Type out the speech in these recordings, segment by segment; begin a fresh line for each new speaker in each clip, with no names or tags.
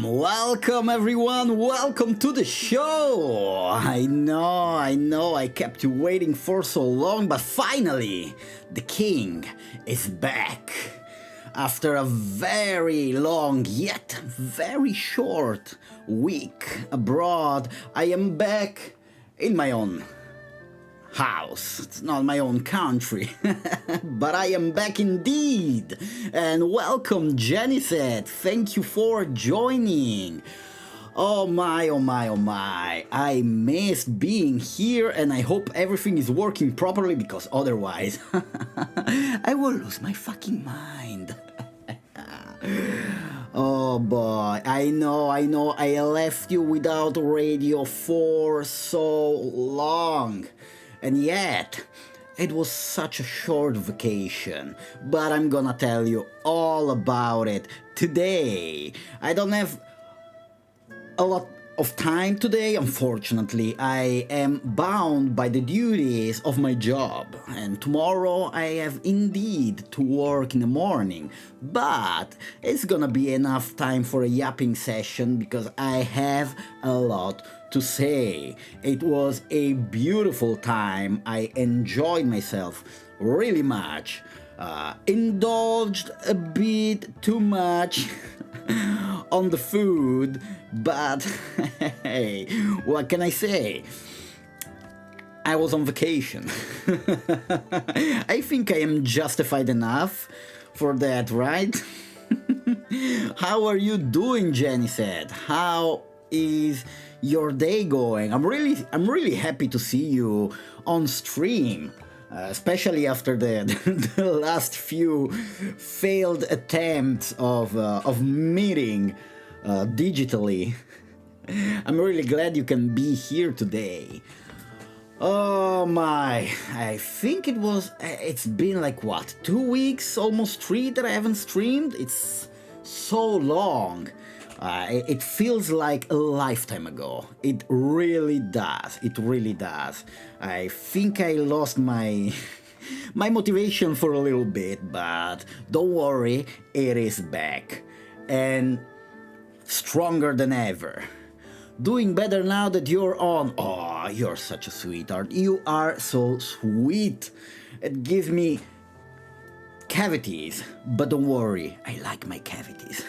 Welcome everyone, welcome to the show! I know, I kept you waiting for so long, but finally, the king is back. After a very long yet very short week abroad, I am back in my own house. It's not my own country, but I am back indeed. And welcome, Jenny said. Thank you for joining. Oh my, oh my, oh my. I missed being here and I hope everything is working properly because otherwise I will lose my fucking mind. Oh boy, I know, I left you without radio for so long. And yet, it was such a short vacation, but I'm gonna tell you all about it today. I don't have a lot of time today, unfortunately. I am bound by the duties of my job, and tomorrow I have indeed to work in the morning, but it's gonna be enough time for a yapping session because I have a lot to say. It was a beautiful time. I enjoyed myself really much. Indulged a bit too much on the food, but hey, what can I say? I was on vacation. I think I am justified enough for that, right? How are you doing, Jenny said? How is your day going? I'm really happy to see you on stream, especially after the last few failed attempts of meeting digitally. I'm really glad you can be here today. Oh my, I think it's been like what, 2 weeks, almost 3 that I haven't streamed. It's so long. It feels like a lifetime ago. It really does. It really does. I think I lost my motivation for a little bit, but don't worry, it is back. And stronger than ever. Doing better now that you're on. Oh, you're such a sweetheart. You are so sweet. It gives me cavities, but don't worry, I like my cavities.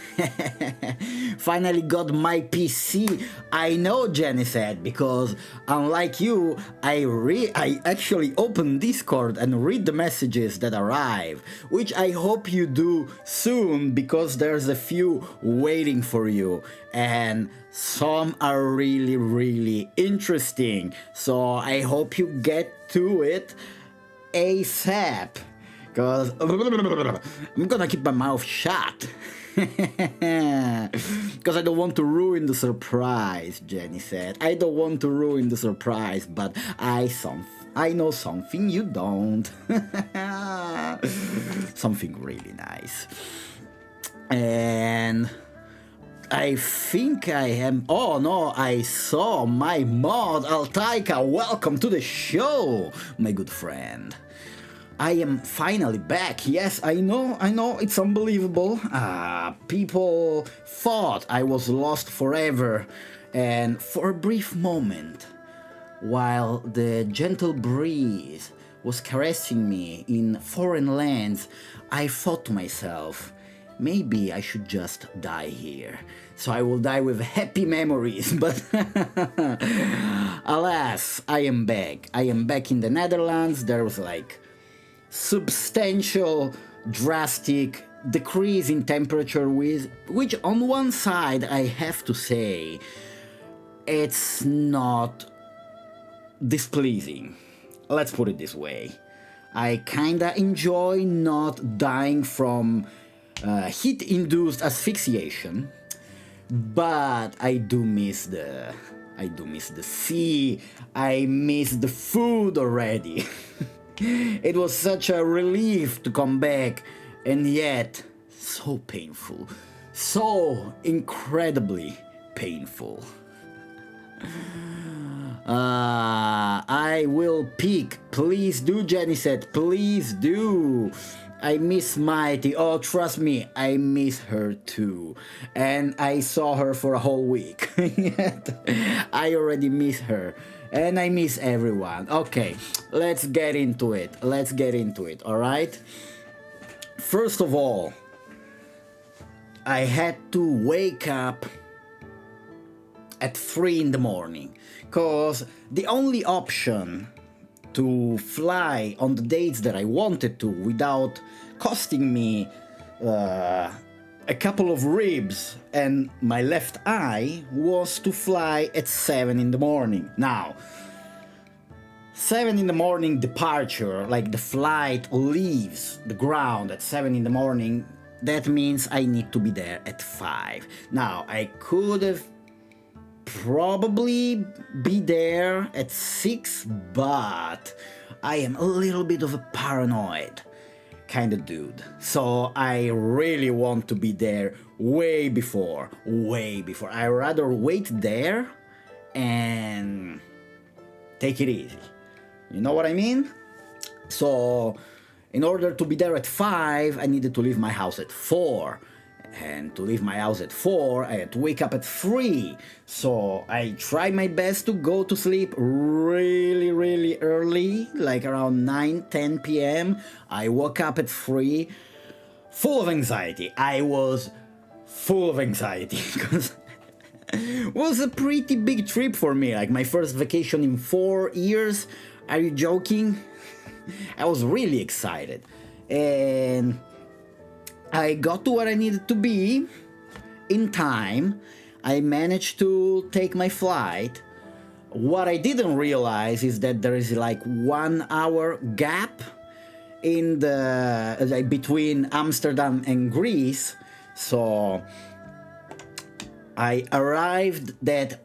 Finally got my PC. I know, Jenny said, because unlike you, I actually open Discord and read the messages that arrive, which I hope you do soon because there's a few waiting for you and some are really interesting. So I hope you get to it ASAP. Because I'm gonna keep my mouth shut. Because I don't want to ruin the surprise, Jenny said. I don't want to ruin the surprise, but I know something you don't. Something really nice. And I think I am... Oh no, I saw my mod, Altaika. Welcome to the show, my good friend. I am finally back. Yes, I know, it's unbelievable. People thought I was lost forever, and for a brief moment, while the gentle breeze was caressing me in foreign lands, I thought to myself, maybe I should just die here. So I will die with happy memories, but alas, I am back. I am back in the Netherlands. There was like substantial, drastic decrease in temperature, which on one side I have to say it's not displeasing. Let's put it this way. I kinda enjoy not dying from heat-induced asphyxiation, but I do miss the sea. I miss the food already. It was such a relief to come back, and yet so painful, so incredibly painful. I will peek. Please do, Jenny said. Please do. I miss Mighty. Oh, trust me, I miss her too. And I saw her for a whole week. I already miss her. And I miss everyone. Okay, let's get into it. Alright? First of all, I had to wake up at 3 in the morning, because the only option to fly on the dates that I wanted to without costing me a couple of ribs and my left eye was to fly at 7 in the morning. Now, 7 in the morning departure, like the flight leaves the ground at 7 in the morning, that means I need to be there at 5. Now, I could have probably be there at 6, but I am a little bit of a paranoid kind of dude. So I really want to be there way before. I rather wait there and take it easy. You know what I mean? So in order to be there at 5, I needed to leave my house at 4. And to leave my house at 4, I had to wake up at 3. So I tried my best to go to sleep really early, like around 9-10 p.m. I woke up at 3, full of anxiety. I was full of anxiety because it was a pretty big trip for me, like my first vacation in 4 years. Are you joking? I was really excited. And I got to where I needed to be in time. I managed to take my flight. What I didn't realize is that there is like 1 hour gap in the like between Amsterdam and Greece. So I arrived that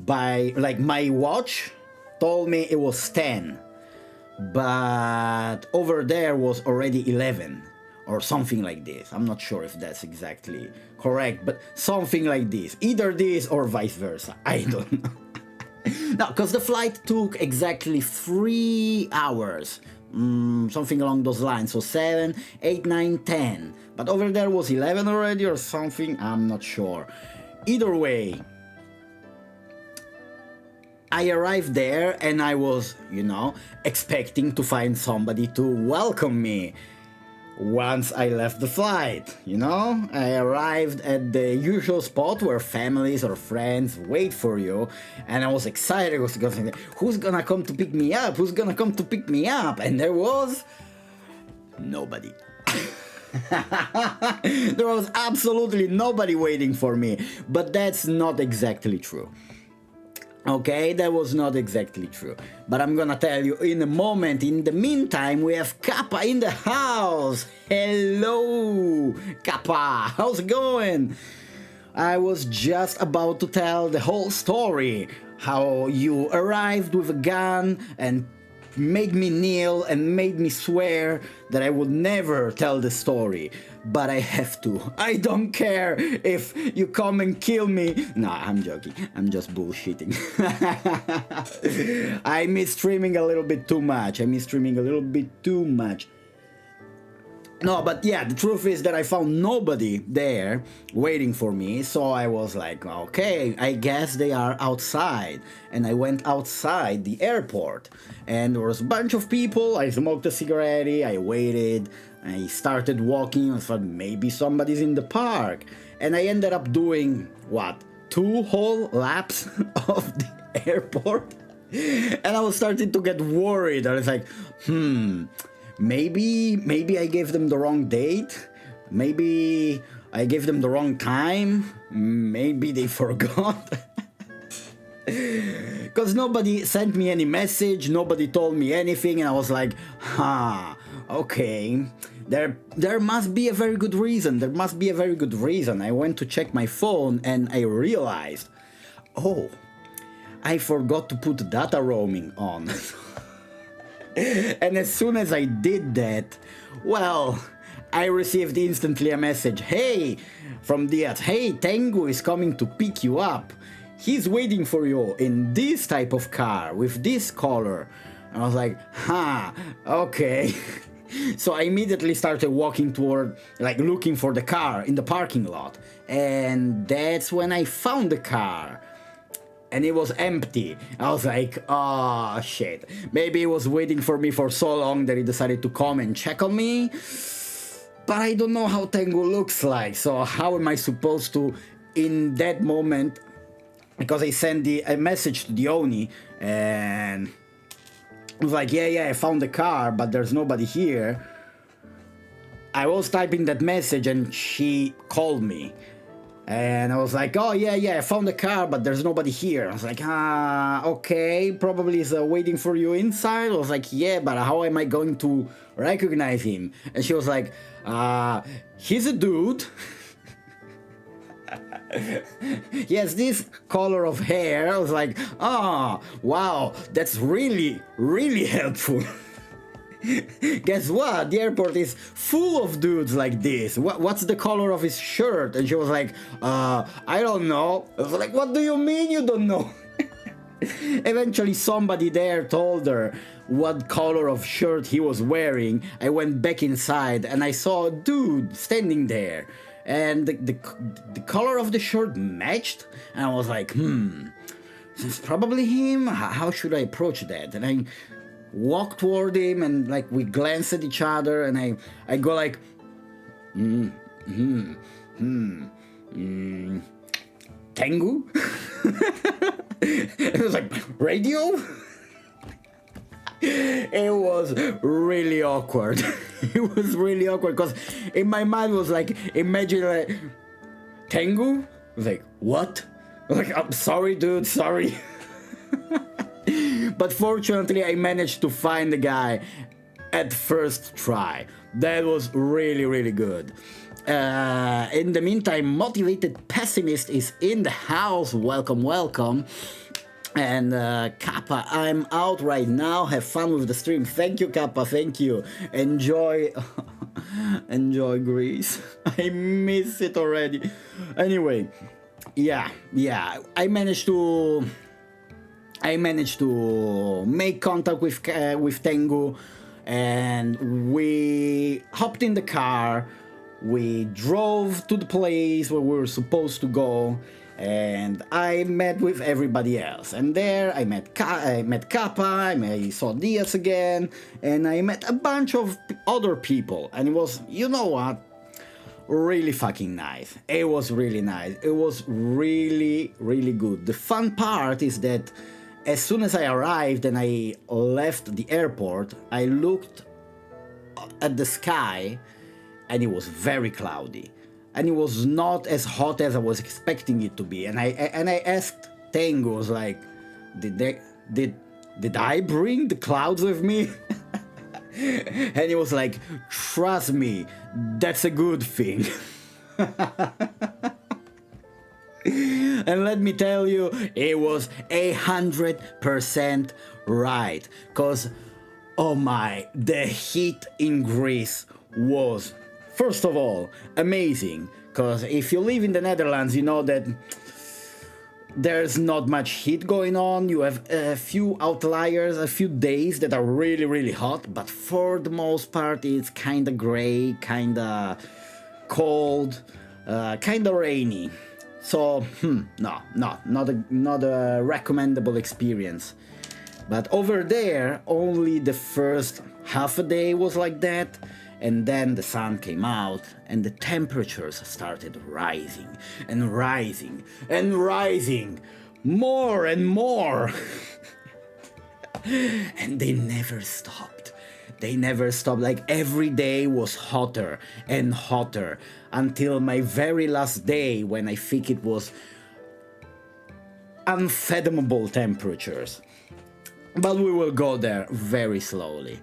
by like my watch told me it was 10, but over there was already 11. Or something like this. I'm not sure if that's exactly correct, but something like this. Either this or vice versa. I don't know. No, because the flight took exactly 3 hours. Something along those lines. So 7, 8, 9, 10. But over there was 11 already or something. I'm not sure. Either way, I arrived there and I was, expecting to find somebody to welcome me. Once I left the flight, I arrived at the usual spot where families or friends wait for you, and I was excited. I was going, who's gonna come to pick me up? And there was nobody. There was absolutely nobody waiting for me, but that's not exactly true. Okay, that was not exactly true. But I'm gonna tell you in a moment. In the meantime, we have Kappa in the house. Hello, Kappa. How's it going? I was just about to tell the whole story. How you arrived with a gun and made me kneel and made me swear that I would never tell the story. But I have to. I don't care if you come and kill me. No, I'm joking. I'm just bullshitting. I miss streaming a little bit too much. No, but yeah, the truth is that I found nobody there waiting for me, so I was like, okay, I guess they are outside. And I went outside the airport, and there was a bunch of people. I smoked a cigarette, I waited, I started walking, I thought maybe somebody's in the park. And I ended up doing, 2 whole laps of the airport? And I was starting to get worried. I was like, Maybe I gave them the wrong date. Maybe I gave them the wrong time. Maybe they forgot. Because nobody sent me any message, nobody told me anything, and I was like, okay. There must be a very good reason. There must be a very good reason. I went to check my phone and I realized, oh, I forgot to put data roaming on. And as soon as I did that, well, I received instantly a message, hey, from Diaz, hey, Tengu is coming to pick you up. He's waiting for you in this type of car with this color. And I was like, okay. So I immediately started walking toward, like, looking for the car in the parking lot. And that's when I found the car. And it was empty. I was like, oh shit. Maybe he was waiting for me for so long that he decided to come and check on me. But I don't know how Tengu looks like. So how am I supposed to, in that moment, because I sent a message to the Oni and I was like, yeah, I found the car, but there's nobody here. I was typing that message and she called me. And I was like, oh, yeah, I found the car, but there's nobody here. I was like, okay, probably is waiting for you inside. I was like, yeah, but how am I going to recognize him? And she was like, he's a dude. He has this color of hair. I was like, wow, that's really, really helpful. Guess what? The airport is full of dudes like this. What's the color of his shirt? And she was like, I don't know. I was like, what do you mean you don't know? Eventually somebody there told her what color of shirt he was wearing. I went back inside and I saw a dude standing there. And the color of the shirt matched. And I was like, it's probably him. How should I approach that? And I walked toward him and like we glanced at each other and I go like, Tengu? It was like, radio? It was really awkward. It was really awkward because in my mind was like, imagine like, Tengu? I was like, what? I was like, I'm sorry, dude, sorry. But fortunately, I managed to find the guy at first try. That was really, really good. In the meantime, Motivated Pessimist is in the house. Welcome, welcome. And Kappa, I'm out right now. Have fun with the stream. Thank you, Kappa. Thank you. Enjoy, enjoy Greece. I miss it already. Anyway, yeah. I managed to make contact with Tengu, and we hopped in the car. We drove to the place where we were supposed to go. And I met with everybody else, and there I met Kappa, I saw Diaz again, and I met a bunch of other people, and it was, you know what, really fucking nice. It was really nice. It was really, really good. The fun part is that as soon as I arrived and I left the airport, I looked at the sky, and it was very cloudy. And it was not as hot as I was expecting it to be. And I asked Tengu, was like, did I bring the clouds with me? And he was like, trust me, that's a good thing. And let me tell you, it was 100% right. Cause, oh my, the heat in Greece was, first of all, amazing, because if you live in the Netherlands, you know that there's not much heat going on. You have a few outliers, a few days that are really, really hot, but for the most part, it's kind of gray, kind of cold, kind of rainy. So, not a recommendable experience. But over there, only the first half a day was like that. And then the sun came out and the temperatures started rising and rising and rising more and more. And they never stopped. They never stopped. Like every day was hotter and hotter until my very last day, when I think it was unfathomable temperatures. But we will go there very slowly.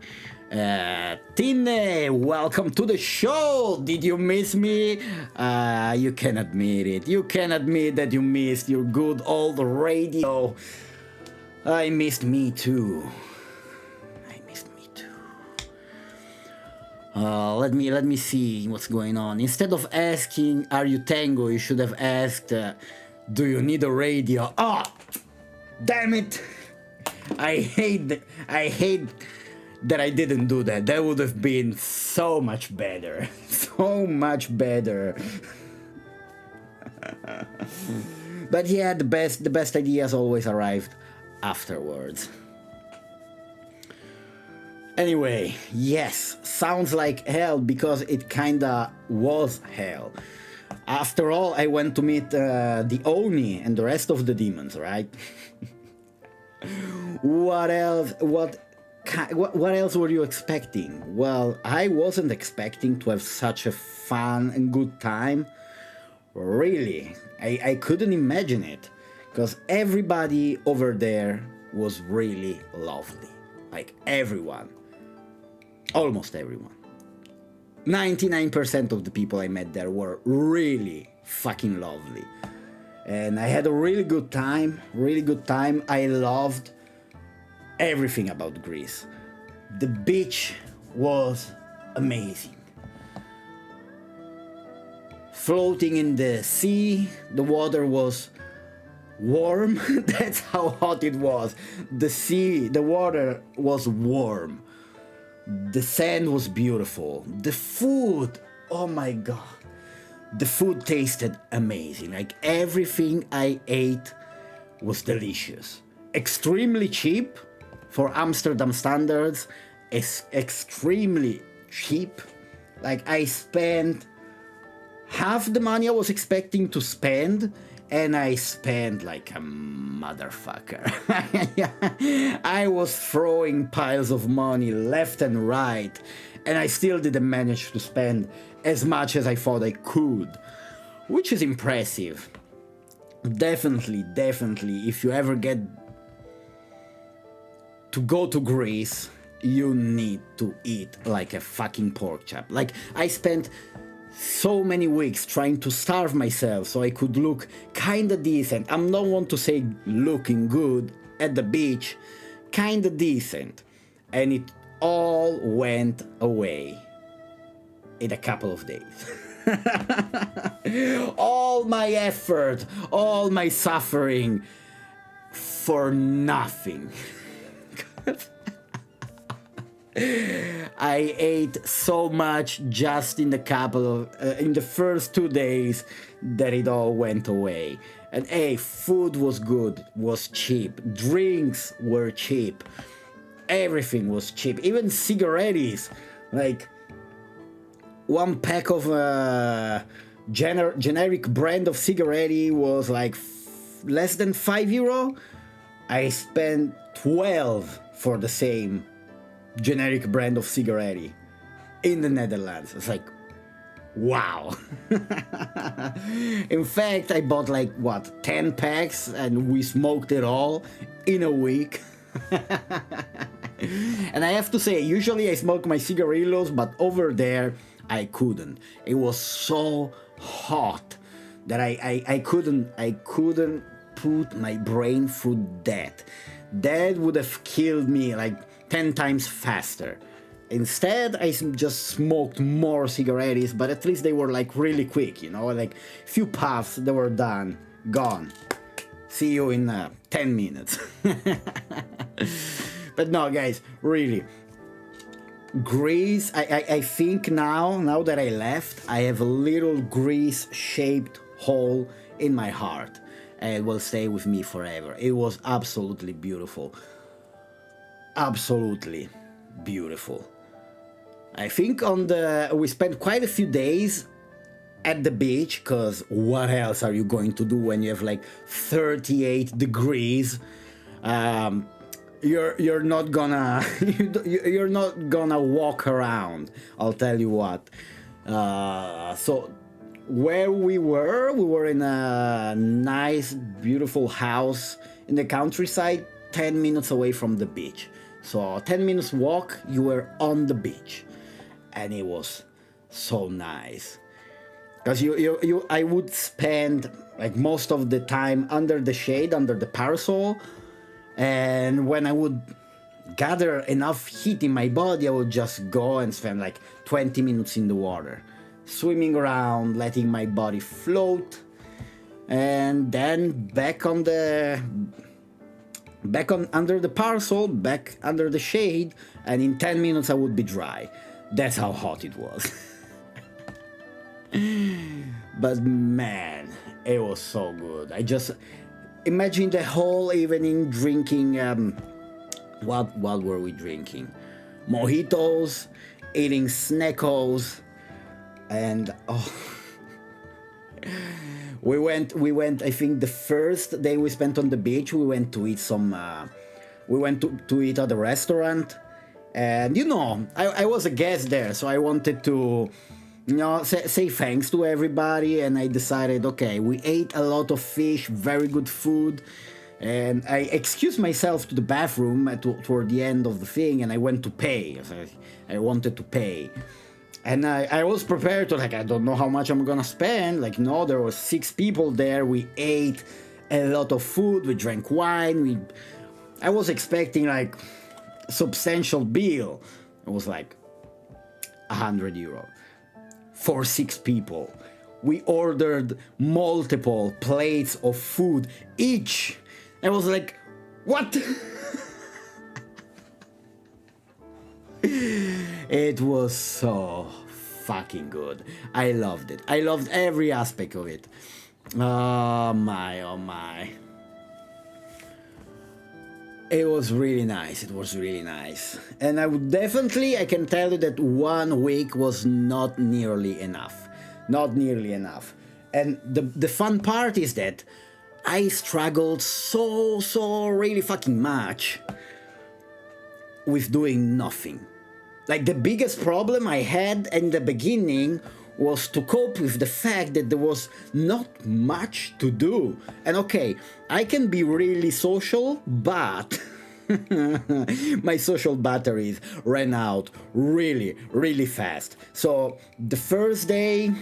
Tine, welcome to the show. Did you miss me? You can admit it. You can admit that you missed your good old radio. I missed me too. Let me see what's going on. Instead of asking, "Are you Tango?" you should have asked, "Do you need a radio?" Oh, damn it! I hate that I didn't do that. That would have been so much better. So much better. But yeah, the best ideas always arrived afterwards. Anyway, yes, sounds like hell because it kinda was hell. After all, I went to meet the Oni and the rest of the demons, right? What else? What else were you expecting? Well, I wasn't expecting to have such a fun and good time. Really, I couldn't imagine it, because everybody over there was really lovely. Like everyone. Almost everyone. 99% of the people I met there were really fucking lovely. And I had a really good time, I loved everything about Greece. The beach was amazing. Floating in the sea, the water was warm. That's how hot it was. The water was warm. The sand was beautiful. The food, oh my god. The food tasted amazing. Like everything I ate was delicious. Extremely cheap for Amsterdam standards. It's extremely cheap. Like I spent half the money I was expecting to spend, and I spent like a motherfucker. I was throwing piles of money left and right, and I still didn't manage to spend as much as I thought I could, which is impressive. Definitely, if you ever get to go to Greece, you need to eat like a fucking pork chop. Like, I spent so many weeks trying to starve myself so I could look kinda decent. I don't want to say looking good at the beach, kinda decent. And it all went away in a couple of days. All my effort, all my suffering for nothing. I ate so much just in in the first 2 days that it all went away. And hey, food was good, was cheap, drinks were cheap, everything was cheap, even cigarettes. Like, one pack of generic brand of cigarette was like less than €5. I spent 12 for the same generic brand of cigarette in the Netherlands. It's like, wow. In fact, I bought like 10 packs and we smoked it all in a week. And I have to say, usually I smoke my cigarillos, but over there I couldn't. It was so hot that I couldn't put my brain through that. That would have killed me like 10 times faster. Instead, I just smoked more cigarettes, but at least they were like really quick, you know, like few puffs, they were done, gone. See you in 10 minutes. But no, guys, really, Greece, I think now that I left, I have a little Greece-shaped hole in my heart. And it will stay with me forever. It was absolutely beautiful. Absolutely beautiful. I think we spent quite a few days at the beach, because what else are you going to do when you have like 38 degrees? You're not gonna you're not gonna walk around, I'll tell you what. So where we were in a nice, beautiful house in the countryside, 10 minutes away from the beach. So 10 minutes walk, you were on the beach. And it was so nice. Because I would spend like most of the time under the shade, under the parasol. And when I would gather enough heat in my body, I would just go and spend like 20 minutes in the water, swimming around, letting my body float, and then back on under the parasol, back under the shade, and in 10 minutes I would be dry. That's how hot it was. But man, it was so good. I just imagine the whole evening drinking what were we drinking? Mojitos, eating snackos, and we went I think the first day we spent on the beach, we went to eat to eat at a restaurant. And I was a guest there, so I wanted to say thanks to everybody, and I decided, okay, we ate a lot of fish, very good food, and I excused myself to the bathroom toward the end of the thing, and I went to pay. I wanted to pay. And I was prepared to, I don't know how much I'm gonna spend. No, there were 6 people there, we ate a lot of food, we drank wine, I was expecting, substantial bill. It was €100 for 6 people. We ordered multiple plates of food each. I was like, what? It was so fucking good. I loved it. I loved every aspect of it. Oh my, oh my. It was really nice. It was really nice. And I can tell you that 1 week was not nearly enough. Not nearly enough. And the fun part is that I struggled so really fucking much with doing nothing. The biggest problem I had in the beginning was to cope with the fact that there was not much to do. And okay, I can be really social, but my social batteries ran out really, really fast. So the first day,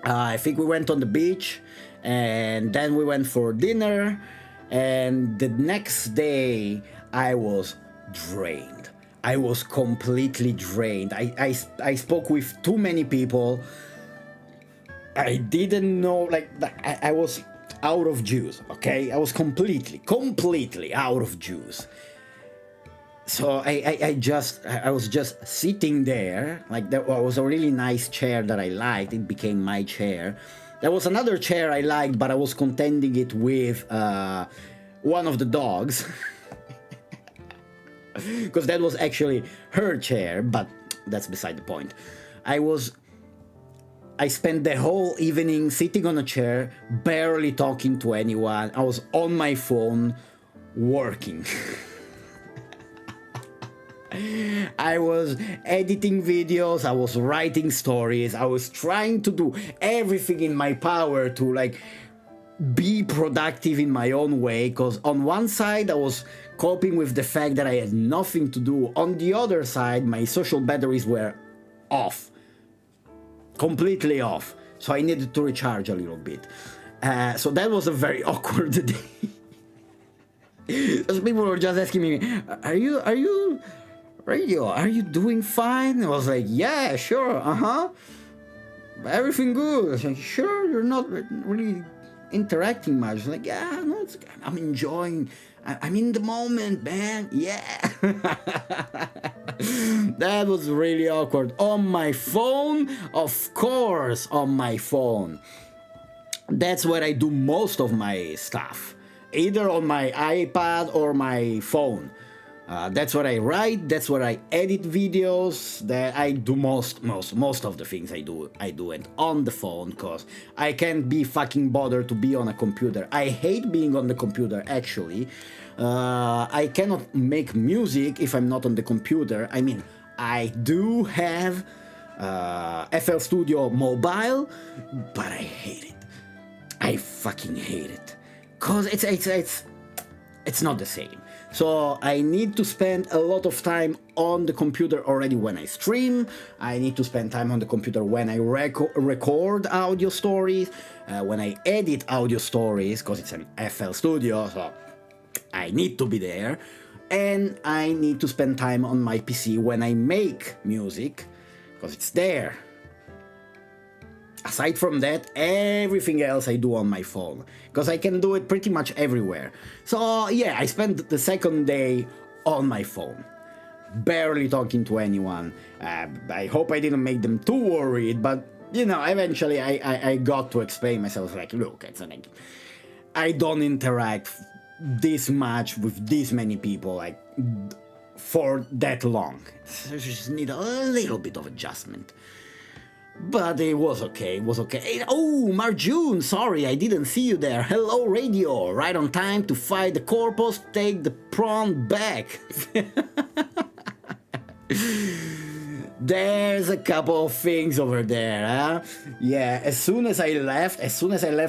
I think we went on the beach, and then we went for dinner, and the next day I was drained. I was completely drained. I spoke with too many people. I didn't know, I was out of juice, okay? I was completely out of juice. So I was just sitting there, there was a really nice chair that I liked. It became my chair. There was another chair I liked, but I was contending it with one of the dogs. Because that was actually her chair, but that's beside the point. I spent the whole evening sitting on a chair, barely talking to anyone. I was on my phone, working. I was editing videos, I was writing stories, I was trying to do everything in my power to be productive in my own way, because on one side I was coping with the fact that I had nothing to do. On the other side, my social batteries were off. Completely off. So I needed to recharge a little bit. So that was a very awkward day. Because people were just asking me, are you radio, are you doing fine? I was like, yeah, sure, everything good. I was like, sure, you're not really interacting much. Like, yeah, no, I'm enjoying. I'm in the moment, man. Yeah. That was really awkward. On my phone, of course, on my phone. That's where I do most of my stuff, either on my iPad or my phone. That's where I write, that's where I edit videos, that I do most of the things I do it on the phone, cause I can't be fucking bothered to be on a computer. I hate being on the computer, actually. I cannot make music if I'm not on the computer. I mean, I do have FL Studio Mobile, but I hate it. I fucking hate it. Cause it's not the same. So I need to spend a lot of time on the computer already when I stream. I need to spend time on the computer when I record audio stories, when I edit audio stories, because it's an FL Studio, so I need to be there. And I need to spend time on my PC when I make music, because it's there. Aside from that, everything else I do on my phone, because I can do it pretty much everywhere. So yeah, I spent the second day on my phone, barely talking to anyone. I hope I didn't make them too worried, but you know, eventually I got to explain myself, like, look, I don't interact this much with this many people, like, for that long. I just need a little bit of adjustment. But it was okay, it was okay. Oh, Marjun, sorry, I didn't see you there. Hello, radio. Right on time to fight the corpus, take the prawn back. There's a couple of things over there, huh? Yeah, as soon as I left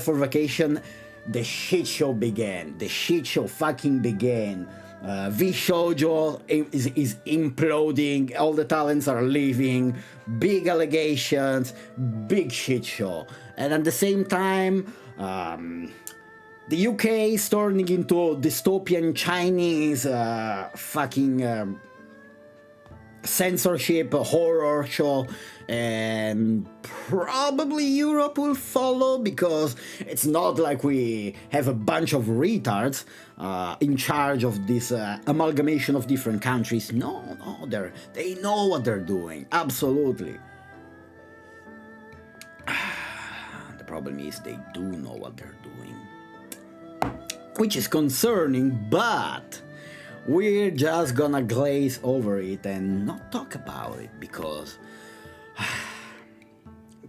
for vacation, the shit show began. The shit show fucking began. V-Shoujo is imploding, all the talents are leaving, big allegations, big shit show. And at the same time, the UK is turning into a dystopian Chinese fucking censorship horror show, and probably Europe will follow, because it's not like we have a bunch of retards in charge of this amalgamation of different countries. No, they know what they're doing, absolutely. The problem is they do know what they're doing, which is concerning, but we're just gonna glaze over it and not talk about it, because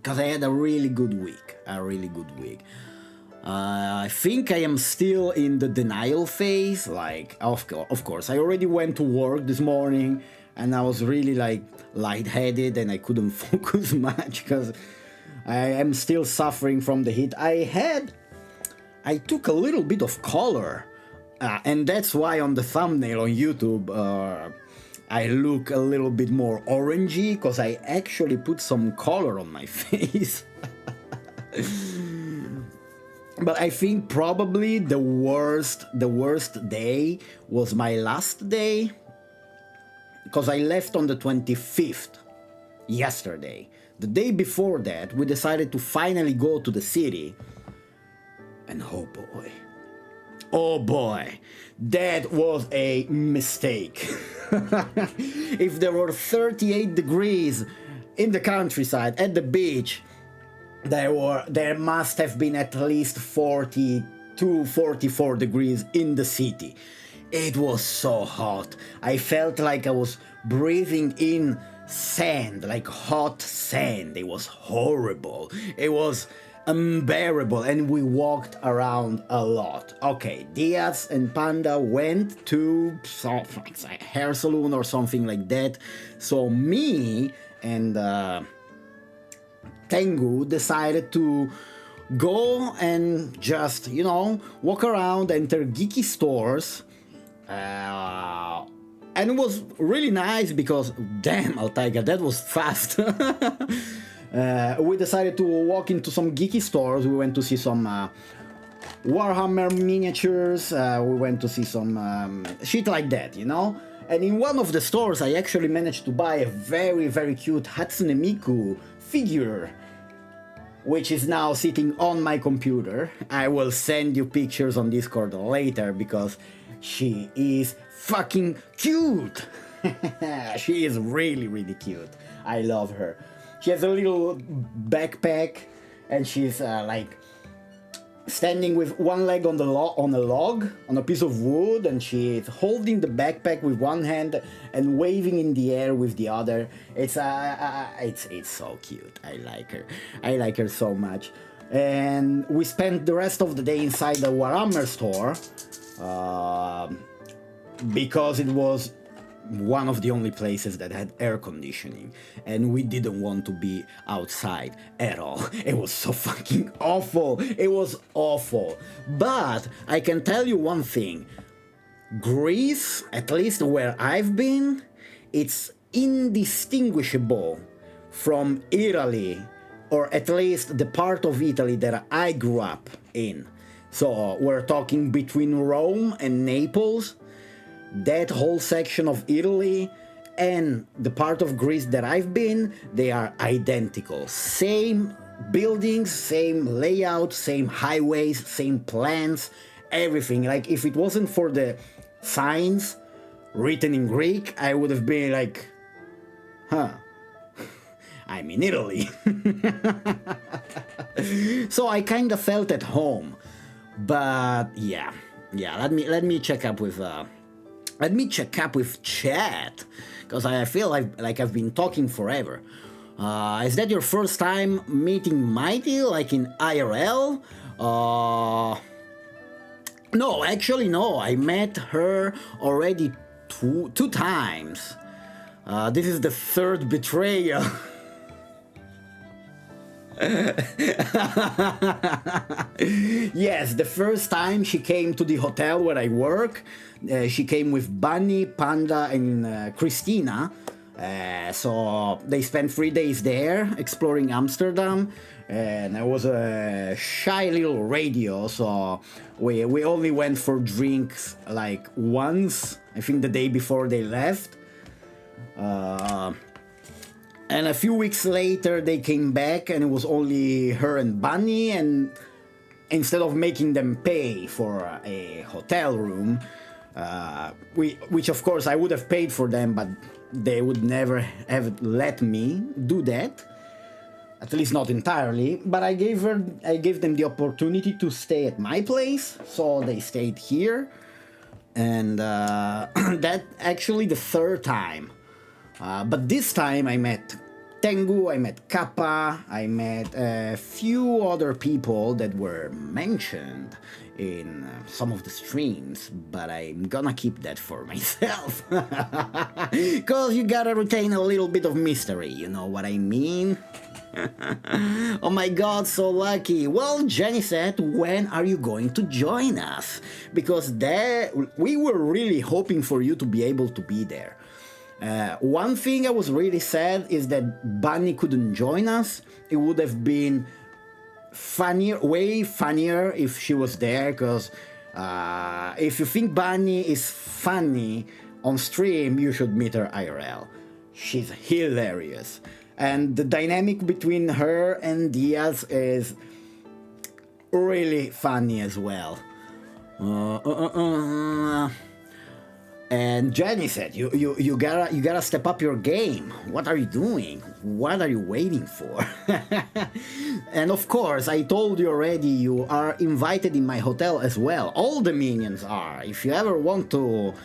I had a really good week. I think I am still in the denial phase. Like, of course, I already went to work this morning and I was really like lightheaded and I couldn't focus much because I am still suffering from the heat. I took a little bit of color, and that's why on the thumbnail on YouTube I look a little bit more orangey, because I actually put some color on my face. But I think probably the worst day was my last day, because I left on the 25th, yesterday. The day before that, we decided to finally go to the city, and oh boy, that was a mistake. If there were 38 degrees in the countryside at the beach, there must have been at least 42, 44 degrees in the city. It was so hot. I felt like I was breathing in sand, like hot sand. It was horrible. It was unbearable, and we walked around a lot. Okay, Diaz and Panda went to some hair salon or something like that. So me and Tengu decided to go and just, walk around, enter geeky stores. And it was really nice because, damn, Altaiga, that was fast. We decided to walk into some geeky stores. We went to see some Warhammer miniatures. We went to see some shit like that, And in one of the stores, I actually managed to buy a very, very cute Hatsune Miku figure, which is now sitting on my computer. I will send you pictures on Discord later because she is fucking cute. She is really, really cute. I love her. She has a little backpack, and she's like standing with one leg on a log, on a piece of wood, and she's holding the backpack with one hand and waving in the air with the other. It's so cute. I like her so much. And we spent the rest of the day inside the Warhammer store because it was one of the only places that had air conditioning, and we didn't want to be outside at all. It was so fucking awful. It was awful. But I can tell you one thing. Greece, at least where I've been, it's indistinguishable from Italy, or at least the part of Italy that I grew up in. So we're talking between Rome and Naples. That whole section of Italy and the part of Greece that I've been, they are identical. Same buildings, same layout, same highways, same plans, everything. Like, if it wasn't for the signs written in Greek, I would have been like, huh, I'm in Italy. So I kind of felt at home. But yeah, let me check up with chat, because I feel like I've been talking forever. Is that your first time meeting Mighty, like in IRL? No, actually no. I met her already two times. This is the third betrayal. Yes, the first time she came to the hotel where I work, she came with Bunny, Panda, and Christina. So they spent 3 days there exploring Amsterdam, and I was a shy little radio, so we only went for drinks like once, I think the day before they left. And a few weeks later they came back, and it was only her and Bunny, and instead of making them pay for a hotel room, which of course I would have paid for them, but they would never have let me do that, at least not entirely. But I gave them the opportunity to stay at my place, so they stayed here, and that actually the third time. But this time I met Tengu, I met Kappa, I met a few other people that were mentioned in some of the streams, but I'm gonna keep that for myself. Cause you gotta retain a little bit of mystery, you know what I mean? Oh my god, so lucky. Well, Jenny said, when are you going to join us? Because we were really hoping for you to be able to be there. One thing I was really sad is that Bunny couldn't join us. It would have been way funnier if she was there, because if you think Bunny is funny on stream, you should meet her IRL. She's hilarious. And the dynamic between her and Diaz is really funny as well. And Jenny said, you gotta step up your game. What are you doing? What are you waiting for? And of course, I told you already, you are invited in my hotel as well. All the minions are. If you ever want to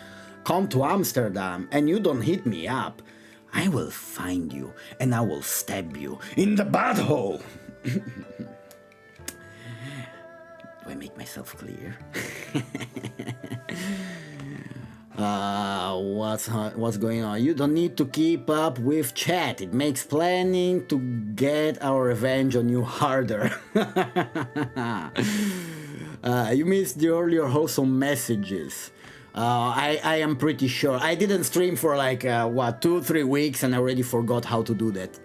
come to Amsterdam and you don't hit me up, I will find you and I will stab you in the butthole. Do I make myself clear? What's going on? You don't need to keep up with chat. It makes planning to get our revenge on you harder. You missed the earlier wholesome messages. I am pretty sure. I didn't stream for like, 2-3 weeks, and I already forgot how to do that.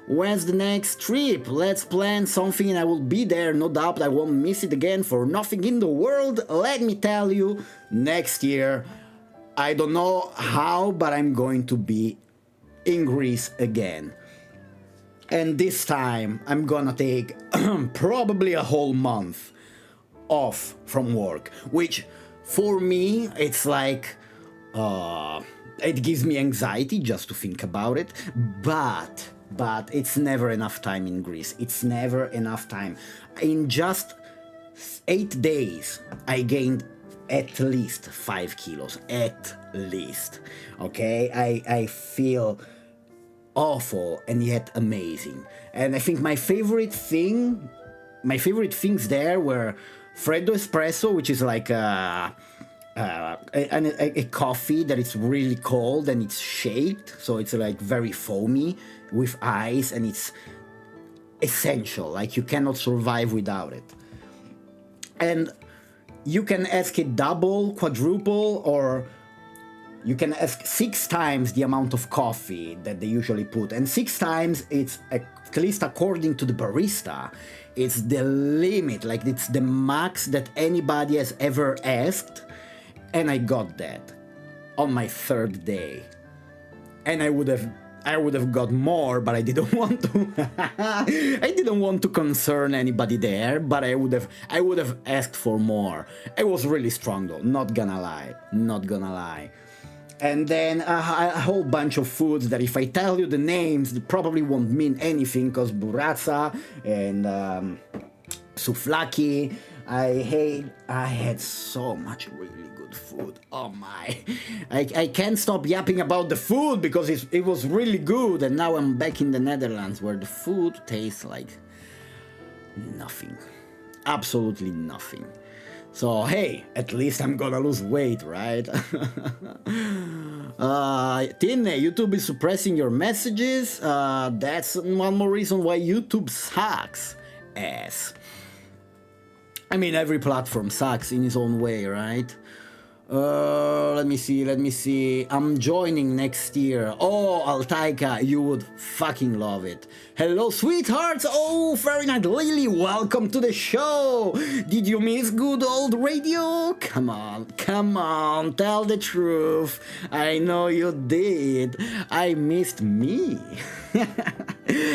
When's the next trip? Let's plan something and I will be there, no doubt. I won't miss it again for nothing in the world. Let me tell you, next year, I don't know how, but I'm going to be in Greece again. And this time, I'm gonna take probably a whole month off from work, which for me, it's like, it gives me anxiety just to think about it, but it's never enough time in Greece. It's never enough time. In just 8 days, I gained at least 5 kilos. At least. Okay? I feel awful and yet amazing. And I think my favorite things there were Freddo Espresso, which is like a a coffee that is really cold and it's shaked, so it's like very foamy with ice, and it's essential. Like you cannot survive without it. And you can ask it double, quadruple, or you can ask 6 times the amount of coffee that they usually put. And 6 times, it's, at least according to the barista, it's the limit, like it's the max that anybody has ever asked. And I got that on my 3rd day. And I would have got more, but I didn't want to. I didn't want to concern anybody there, but I would have asked for more. It was really strong though, not gonna lie. And then a whole bunch of foods that if I tell you the names, they probably won't mean anything, because burrata and souvlaki. I had so much really good food. Oh my. I can't stop yapping about the food because it was really good, and now I'm back in the Netherlands where the food tastes like nothing. Absolutely nothing. So hey, at least I'm gonna lose weight, right? Tine, YouTube is suppressing your messages. That's one more reason why YouTube sucks ass. I mean, every platform sucks in its own way, right? Let me see. I'm joining next year. Oh, Altaika, you would fucking love it. Hello, sweethearts. Oh, Fahrenheit Lily, welcome to the show. Did you miss good old radio? Come on, tell the truth. I know you did. I missed me.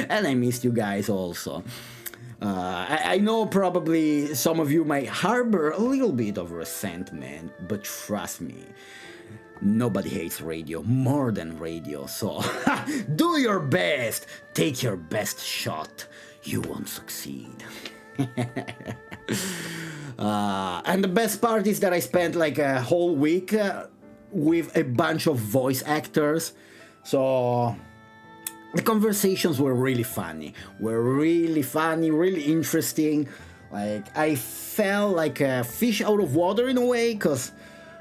And I missed you guys also. I know probably some of you might harbor a little bit of resentment, but trust me, nobody hates radio more than radio, so do your best, take your best shot, you won't succeed. And the best part is that I spent like a whole week with a bunch of voice actors, so the conversations were really funny, really interesting. Like, I felt like a fish out of water in a way, because,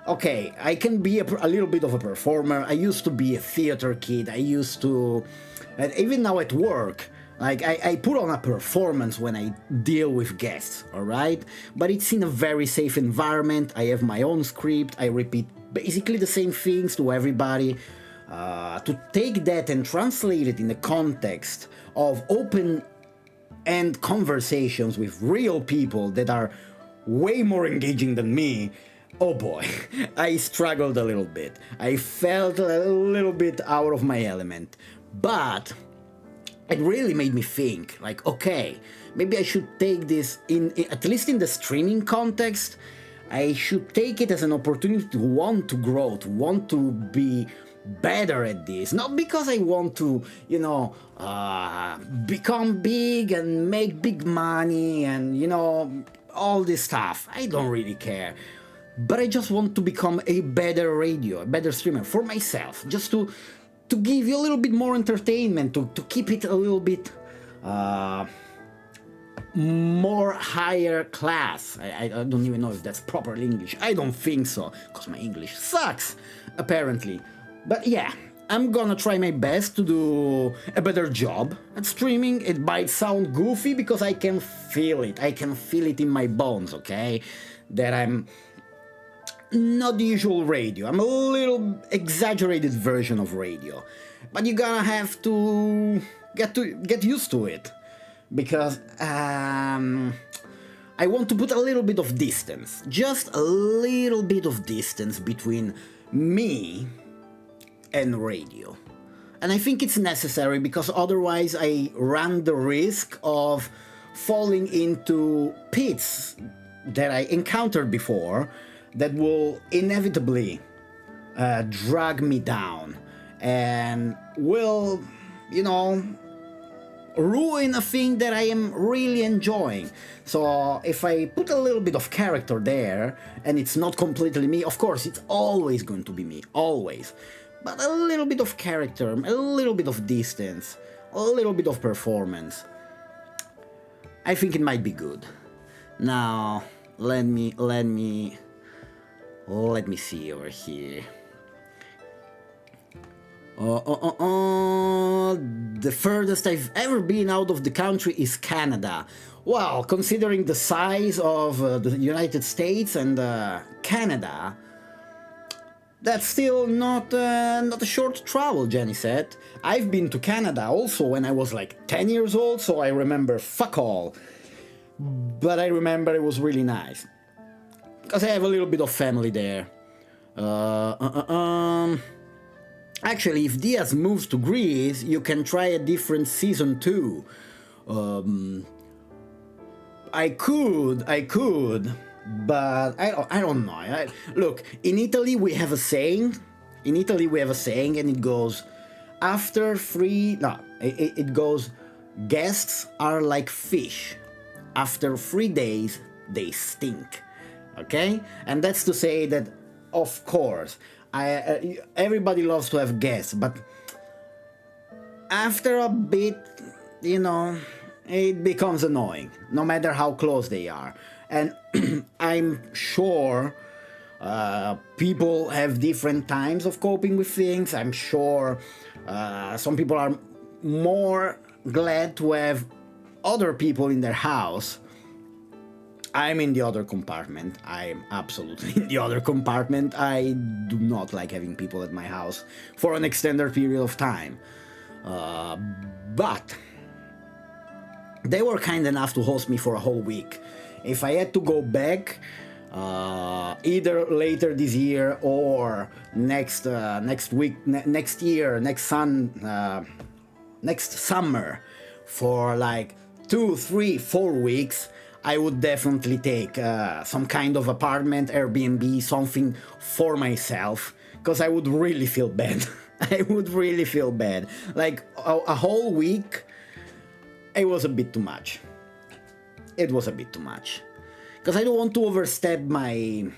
okay, I can be a little bit of a performer. I used to be a theater kid. I used to, and even now at work, like, I put on a performance when I deal with guests, alright? But it's in a very safe environment. I have my own script. I repeat basically the same things to everybody. To take that and translate it in the context of open-end conversations with real people that are way more engaging than me, oh boy, I struggled a little bit. I felt a little bit out of my element. But it really made me think, like, okay, maybe I should take this, at least in the streaming context, I should take it as an opportunity to want to grow, to want to be better at this, not because I want to, become big and make big money and, all this stuff. I don't really care. But I just want to become a better streamer for myself, just to give you a little bit more entertainment, to keep it a little bit more higher class. I don't even know if that's proper English. I don't think so, because my English sucks, apparently. But yeah, I'm gonna try my best to do a better job at streaming. It might sound goofy because I can feel it. I can feel it in my bones, okay? That I'm not the usual radio. I'm a little exaggerated version of radio. But you're gonna have to get used to it. Because I want to put a little bit of distance. Just a little bit of distance between me and radio. And I think it's necessary because otherwise I run the risk of falling into pits that I encountered before that will inevitably drag me down and will, ruin a thing that I am really enjoying. So if I put a little bit of character there and it's not completely me, of course it's always going to be me, always. But a little bit of character, a little bit of distance, a little bit of performance, I think it might be good. Now, let me Let me see over here. The furthest I've ever been out of the country is Canada. Well, considering the size of the United States and Canada, that's still not a short travel, Jenny said. I've been to Canada also when I was like 10 years old, so I remember fuck all. But I remember it was really nice. Because I have a little bit of family there. Actually, if Diaz moves to Greece, you can try a different season too. I could, but I don't know. Look, in Italy we have a saying. And it goes, after three. No, it goes, guests are like fish. After 3 days, they stink. Okay, and that's to say that, of course, everybody loves to have guests, but after a bit, it becomes annoying, no matter how close they are. And I'm sure people have different times of coping with things. I'm sure some people are more glad to have other people in their house. I'm in the other compartment. I'm absolutely in the other compartment. I do not like having people at my house for an extended period of time. But they were kind enough to host me for a whole week. If I had to go back, either later this year or next summer, for like 2, 3, 4 weeks, I would definitely take some kind of apartment, Airbnb, something for myself, because I would really feel bad. I would really feel bad. Like a whole week, it was a bit too much. Because I don't want to overstep the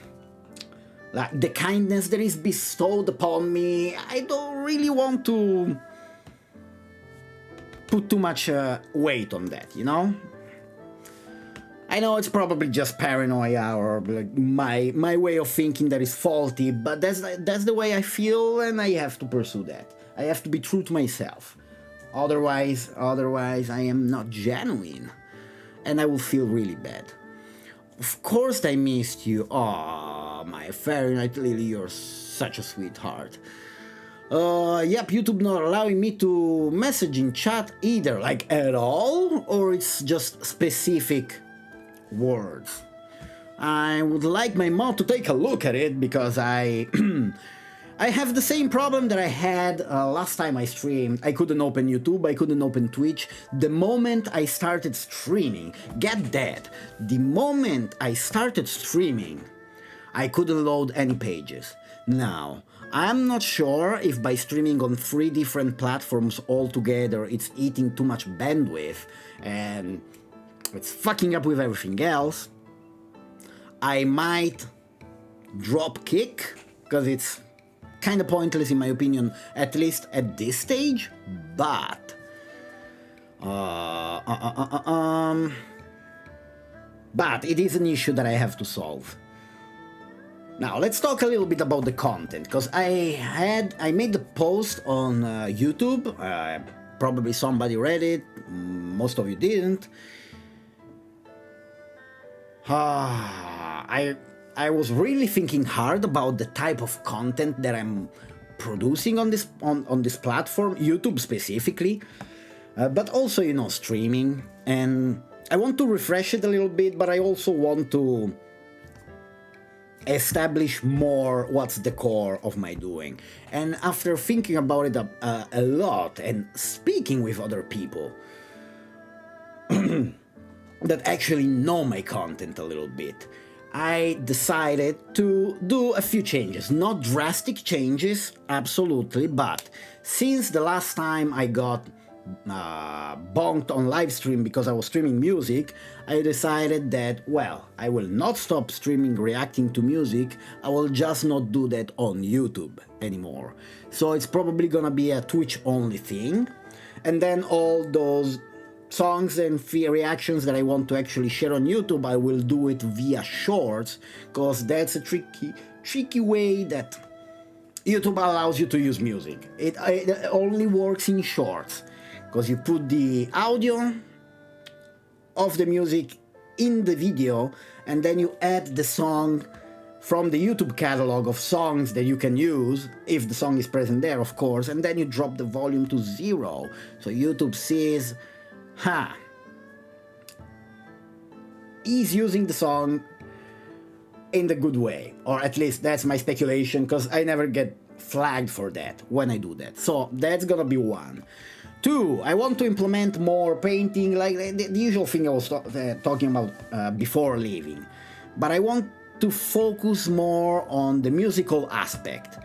kindness that is bestowed upon me. I don't really want to put too much weight on that, I know it's probably just paranoia or like my way of thinking that is faulty, but that's the way I feel, and I have to pursue that. I have to be true to myself. Otherwise I am not genuine, and I will feel really bad. Of course I missed you. Oh, my Fahrenheit Lily, you're such a sweetheart. Yep, YouTube not allowing me to message in chat either, like at all, or it's just specific words. I would like my mom to take a look at it, because I have the same problem that I had last time I streamed. I couldn't open YouTube, I couldn't open Twitch. The moment I started streaming, get that, the moment I started streaming, I couldn't load any pages. Now, I'm not sure if by streaming on 3 different platforms altogether it's eating too much bandwidth and it's fucking up with everything else. I might drop kick, because it's kind of pointless in my opinion, at least at this stage, but it is an issue that I have to solve. Now let's talk a little bit about the content, because I made the post on YouTube. Probably somebody read it, most of you didn't. I was really thinking hard about the type of content that I'm producing on this platform, YouTube specifically, but also streaming, and I want to refresh it a little bit, but I also want to establish more what's the core of my doing. And after thinking about it a lot and speaking with other people that actually know my content a little bit, I decided to do a few changes. Not drastic changes, absolutely, but since the last time I got bonked on live stream because I was streaming music, I decided that, well, I will not stop streaming reacting to music, I will just not do that on YouTube anymore. So it's probably gonna be a Twitch only thing, and then all those songs and reactions that I want to actually share on YouTube, I will do it via shorts, because that's a tricky tricky way that YouTube allows you to use music. It only works in shorts, because you put the audio of the music in the video, and then you add the song from the YouTube catalog of songs that you can use, if the song is present there, of course, and then you drop the volume to 0. So YouTube sees, he's using the song in the good way, or at least that's my speculation, because I never get flagged for that when I do that. So that's gonna be one. Two, I want to implement more painting, like the usual thing I was talking about before leaving, but I want to focus more on the musical aspect,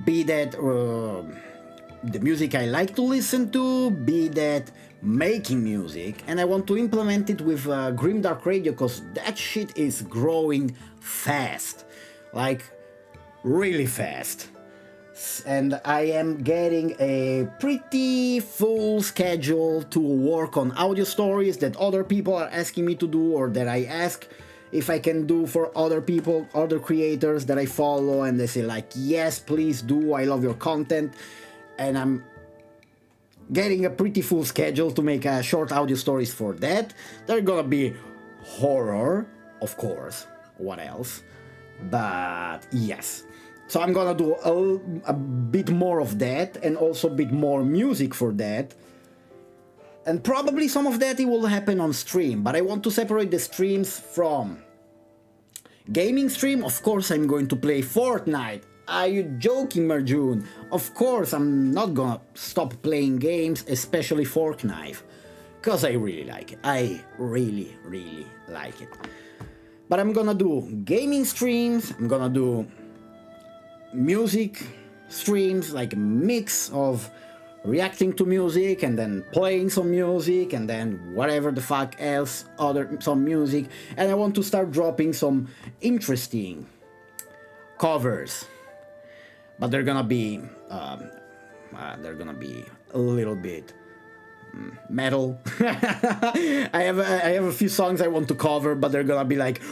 be that the music I like to listen to, be that making music, and I want to implement it with Grimdark Radio, because that shit is growing fast, like really fast. And I am getting a pretty full schedule to work on audio stories that other people are asking me to do, or that I ask if I can do for other people, other creators that I follow, and they say like, yes, please do, I love your content. And I'm getting a pretty full schedule to make short audio stories for that. They're gonna be horror, of course, what else, but yes. So I'm gonna do a bit more of that, and also a bit more music for that. And probably some of that it will happen on stream, but I want to separate the streams from gaming stream. Of course I'm going to play Fortnite. Are you joking, Marjun? Of course I'm not gonna stop playing games, especially Fortnite, because I really like it. I really, really like it. But I'm gonna do gaming streams, I'm gonna do music streams, like a mix of reacting to music and then playing some music and then whatever the fuck else, some music. And I want to start dropping some interesting covers, but they're gonna be a little bit metal. I have a few songs I want to cover, but they're gonna be like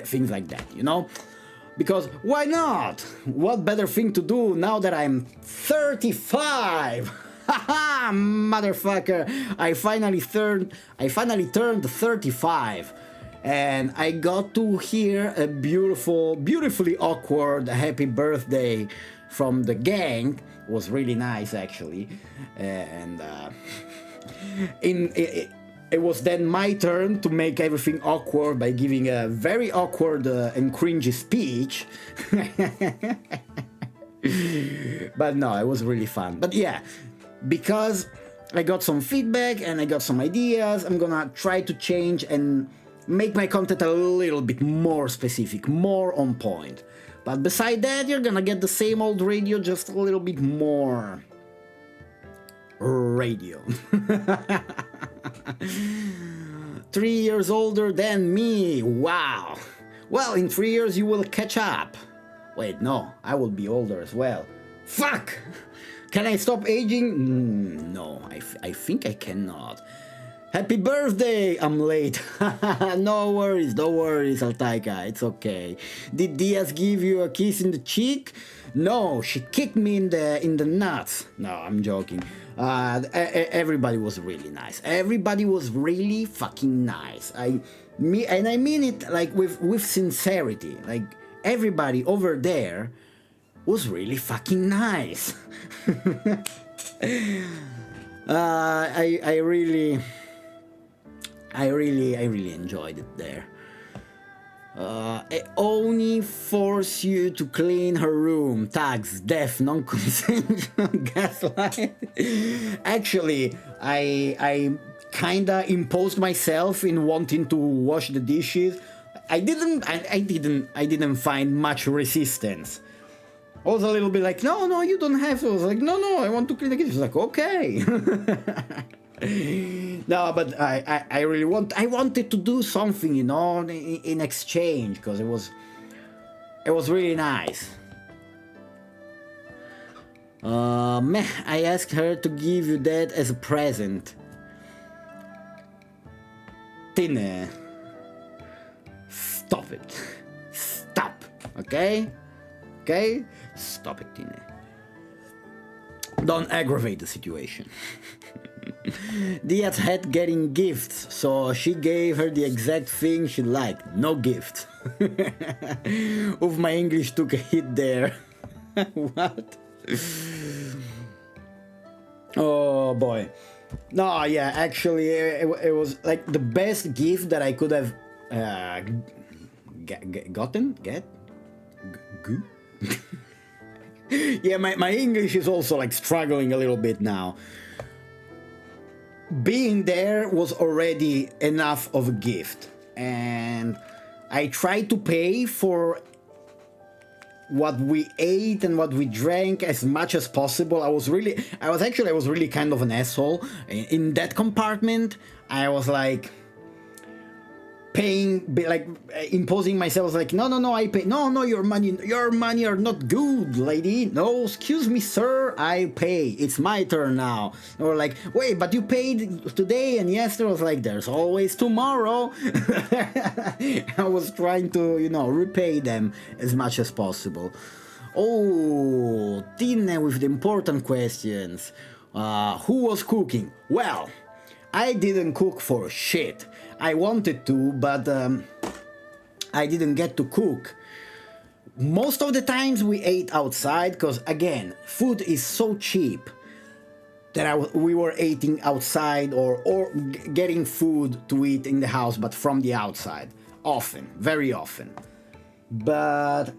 things like that, you know? Because why not? What better thing to do now that I'm 35? Haha, motherfucker! I finally turned 35, and I got to hear a beautifully awkward happy birthday from the gang. It was really nice, actually, and it was then my turn to make everything awkward by giving a very awkward and cringy speech. But no, it was really fun. But yeah, because I got some feedback and I got some ideas, I'm gonna try to change and make my content a little bit more specific, more on point. But beside that, you're gonna get the same old radio, just a little bit more radio. 3 years older than me, wow. Well, in 3 years you will catch up. Wait, no, I will be older as well. Fuck! Can I stop aging? No, I think I cannot. Happy birthday! I'm late. No worries, Altaika, it's okay. Did Diaz give you a kiss in the cheek? No, she kicked me in the nuts. No, I'm joking. Everybody was really nice. Everybody was really fucking nice. I mean it like with sincerity. Like everybody over there was really fucking nice. I really enjoyed it there. I only force you to clean her room. Tags, death, non-consensual gaslight. Actually, I kinda imposed myself in wanting to wash the dishes. I didn't find much resistance. I was a little bit like, no, you don't have to. I was like, no, I want to clean the kitchen. She was like, okay. No, but I really wanted to do something, you know, in exchange, because it was really nice. I asked her to give you that as a present. Tine, stop it. Stop. Okay? Okay? Stop it, Tine. Don't aggravate the situation. Diaz had getting gifts, so she gave her the exact thing she liked. No gift. Oof, my English took a hit there. What? Oh boy. No, yeah, actually, it was like the best gift that I could have gotten. Yeah, my English is also like struggling a little bit now. Being there was already enough of a gift, and I tried to pay for what we ate and what we drank as much as possible. I was really kind of an asshole in that compartment. I was like paying, like imposing myself, like no, I pay. No, your money are not good, lady. No, excuse me, sir, I pay. It's my turn now. Or like, wait, but you paid today and yesterday. I was like, there's always tomorrow. I was trying to, repay them as much as possible. Oh, Tine with the important questions. Who was cooking? Well, I didn't cook for shit. I wanted to, but I didn't get to cook. Most of the times we ate outside, because again, food is so cheap that we were eating outside or getting food to eat in the house, but from the outside. Often, very often. But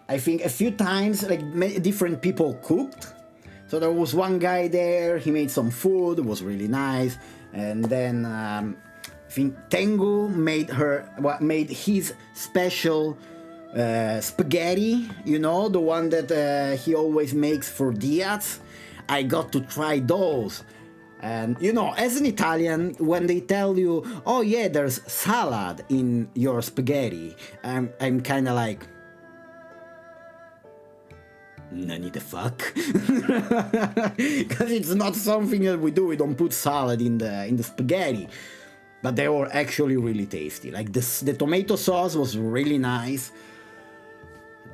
I think a few times, like different people cooked. So there was one guy there, he made some food, it was really nice. And then I think Tengu made his special spaghetti, the one that he always makes for Diaz. I got to try those. And as an Italian, when they tell you, oh yeah, there's salad in your spaghetti, I'm kind of like, nani the fuck? Because it's not something that we do. We don't put salad in the spaghetti. But they were actually really tasty. Like the tomato sauce was really nice.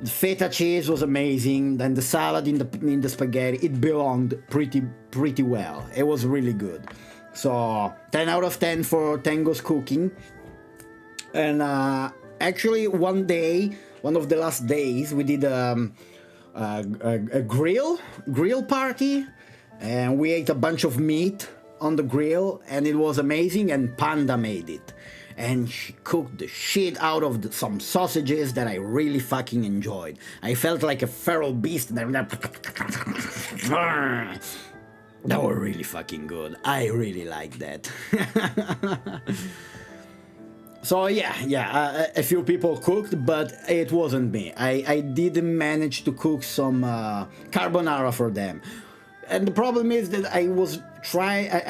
The feta cheese was amazing. Then the salad in the spaghetti, it belonged pretty well. It was really good. So 10 out of 10 for Tango's cooking. And actually one day, one of the last days, we did a grill party, and we ate a bunch of meat on the grill, and it was amazing. And Panda made it, and she cooked the shit out of some sausages that I really fucking enjoyed. I felt like a feral beast. That were really fucking good. I really liked that. So yeah, a few people cooked, but it wasn't me. I didn't manage to cook some carbonara for them. And the problem is that I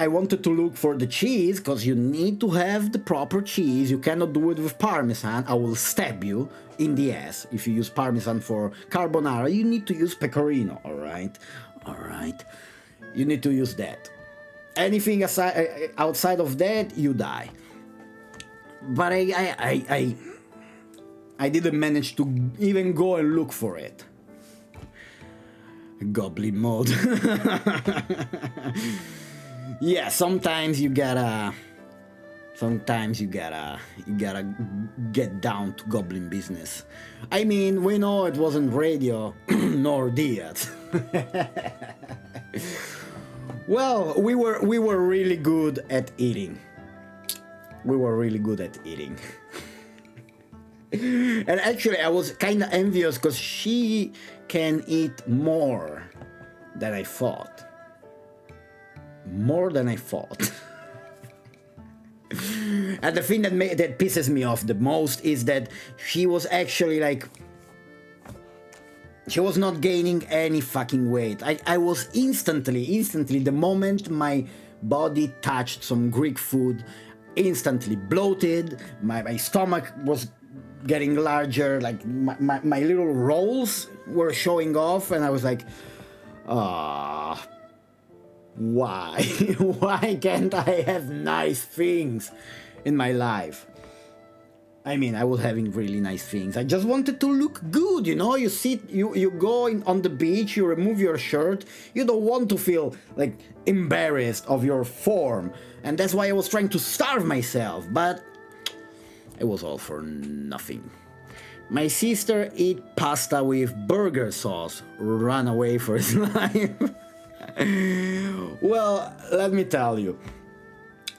wanted to look for the cheese, because you need to have the proper cheese. You cannot do it with Parmesan. I will stab you in the ass if you use Parmesan for carbonara. You need to use Pecorino, alright? Alright. You need to use that. Anything outside of that, you die. But I didn't manage to even go and look for it. Goblin mode. Yeah, sometimes you gotta get down to goblin business. I mean, we know it wasn't radio nor Diaz. Well, we were really good at eating. We were really good at eating. And actually, I was kind of envious, because she can eat more than I thought. More than I thought. And the thing that pisses me off the most is that she was actually like, she was not gaining any fucking weight. I was instantly, the moment my body touched some Greek food, instantly bloated. My stomach was getting larger, like my little rolls were showing off, and I was like, why? Why can't I have nice things in my life? I mean, I was having really nice things. I just wanted to look good, you know? You sit, you go on the beach, you remove your shirt, you don't want to feel like embarrassed of your form. And that's why I was trying to starve myself, but it was all for nothing. My sister ate pasta with burger sauce, ran away for his life. Well, let me tell you.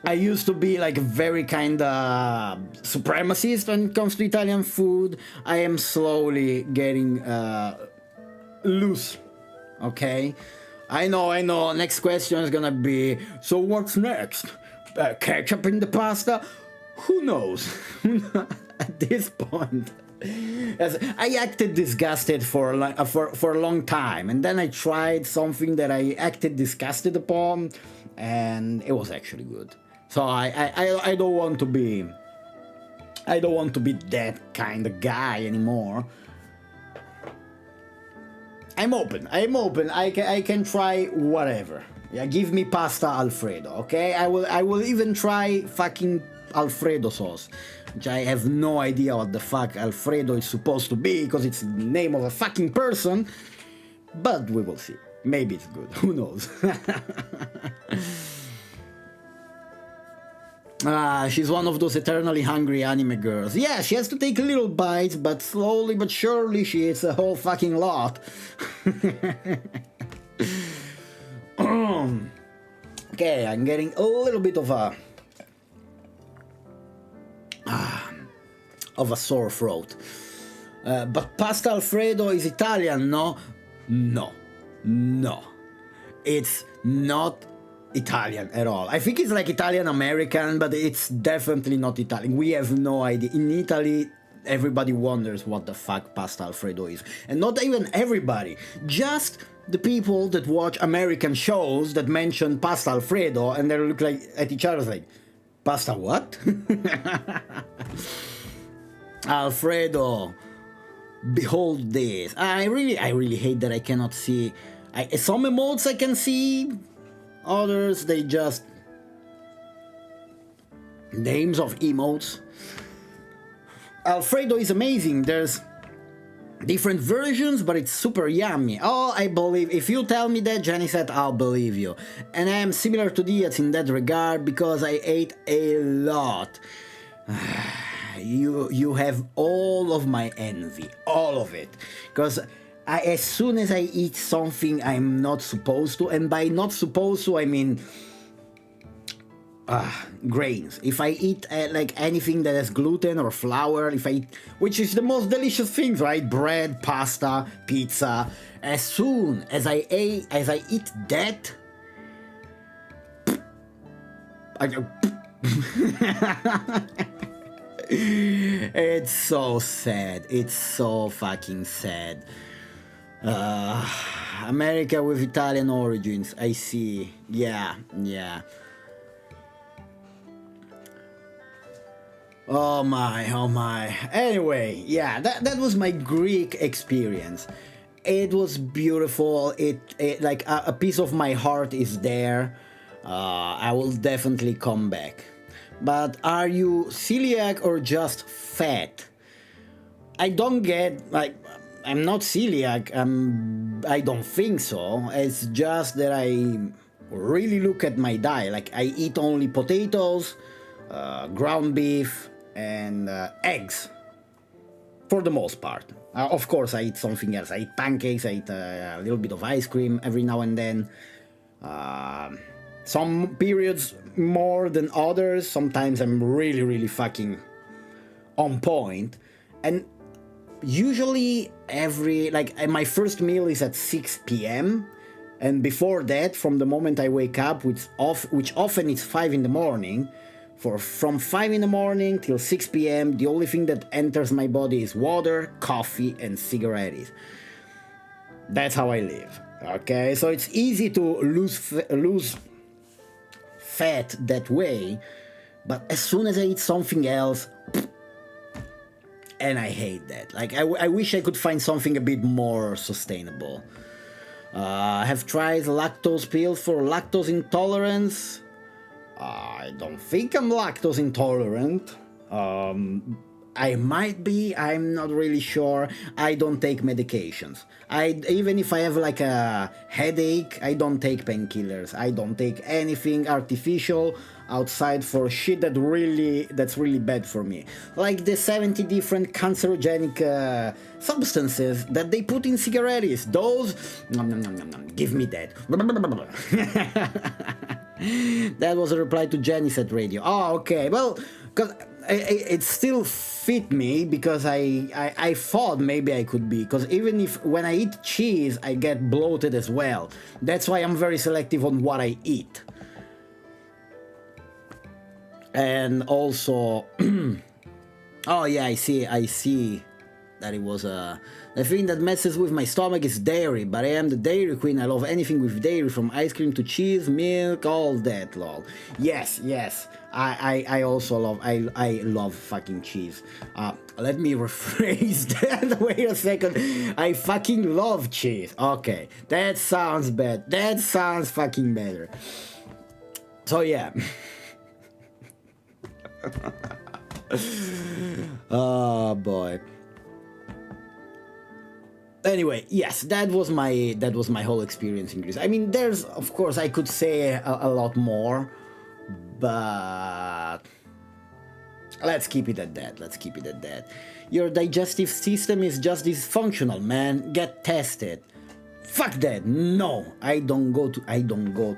I used to be like a very kind of supremacist when it comes to Italian food. I am slowly getting loose, okay? I know, next question is gonna be, so what's next? Ketchup in the pasta? Who knows? At this point. As I acted disgusted for a long time, and then I tried something that I acted disgusted upon, and it was actually good. So I don't want to be that kind of guy anymore. I'm open. I can try whatever. Yeah, give me pasta Alfredo, okay? I will even try fucking Alfredo sauce, which I have no idea what the fuck Alfredo is supposed to be because it's the name of a fucking person. But we will see. Maybe it's good. Who knows? She's one of those eternally hungry anime girls. Yeah, she has to take little bites, but slowly but surely she eats a whole fucking lot. Okay, I'm getting a little bit of a sore throat. But pasta Alfredo is Italian, no? No. It's not Italian at all. I think it's like Italian American, but it's definitely not Italian. We have no idea. In Italy, everybody wonders what the fuck pasta Alfredo is. And not even everybody, just the people that watch American shows that mention pasta Alfredo and they look like at each other like, pasta what? Alfredo, behold this. I really hate that I cannot see. Some emotes I can see, others they just names of emotes. Alfredo is amazing. There's different versions, but it's super yummy. Oh, I believe. If you tell me that, Jenny said, I'll believe you. And I am similar to Diaz in that regard because I ate a lot. You have all of my envy, all of it, because as soon as I eat something I'm not supposed to, and by not supposed to I mean grains. If I eat like anything that has gluten or flour, if I eat, which is the most delicious things, right? Bread, pasta, pizza. As soon as I eat that, it's so sad. It's so fucking sad. America with Italian origins. I see. Yeah. Oh my. Anyway, yeah, that was my Greek experience. It was beautiful. It like a piece of my heart is there. I will definitely come back. But are you celiac or just fat? I don't get, like, I'm not celiac. I don't think so. It's just that I really look at my diet. Like, I eat only potatoes, ground beef, and eggs. For the most part. Of course, I eat something else. I eat pancakes, I eat a little bit of ice cream every now and then. Some periods more than others. Sometimes I'm really fucking on point. And usually my first meal is at 6 p.m. And before that, from the moment I wake up, which often is 5 in the morning, from 5 in the morning till 6 p.m., the only thing that enters my body is water, coffee, and cigarettes. That's how I live. Okay, so it's easy to lose fat that way, but as soon as I eat something else, and I hate that. Like, I wish I could find something a bit more sustainable. I have tried lactose pills for lactose intolerance. I don't think I'm lactose intolerant. I might be. I'm not really sure. I don't take medications. Even if I have like a headache, I don't take painkillers. I don't take anything artificial outside for shit that's really bad for me. Like the 70 different cancerogenic substances that they put in cigarettes. Those, nom, nom, nom, nom, nom, give me that. That was a reply to Janice at radio. Oh, okay. Well, because it still fit me because I thought maybe I could be, because even if when I eat cheese I get bloated as well. That's why I'm very selective on what I eat. And also oh yeah, I see that it was the thing that messes with my stomach is dairy, but I am the dairy queen. I love anything with dairy, from ice cream to cheese, milk, all that, lol. Yes, I also love fucking cheese. Let me rephrase that. Wait a second. I fucking love cheese. Okay, that sounds bad. That sounds fucking better. So yeah. Oh boy. Anyway, yes, that was my whole experience in Greece. I mean, there's, of course, I could say a lot more, but let's keep it at that. Your digestive system is just dysfunctional, man. Get tested. Fuck that. No, I don't go to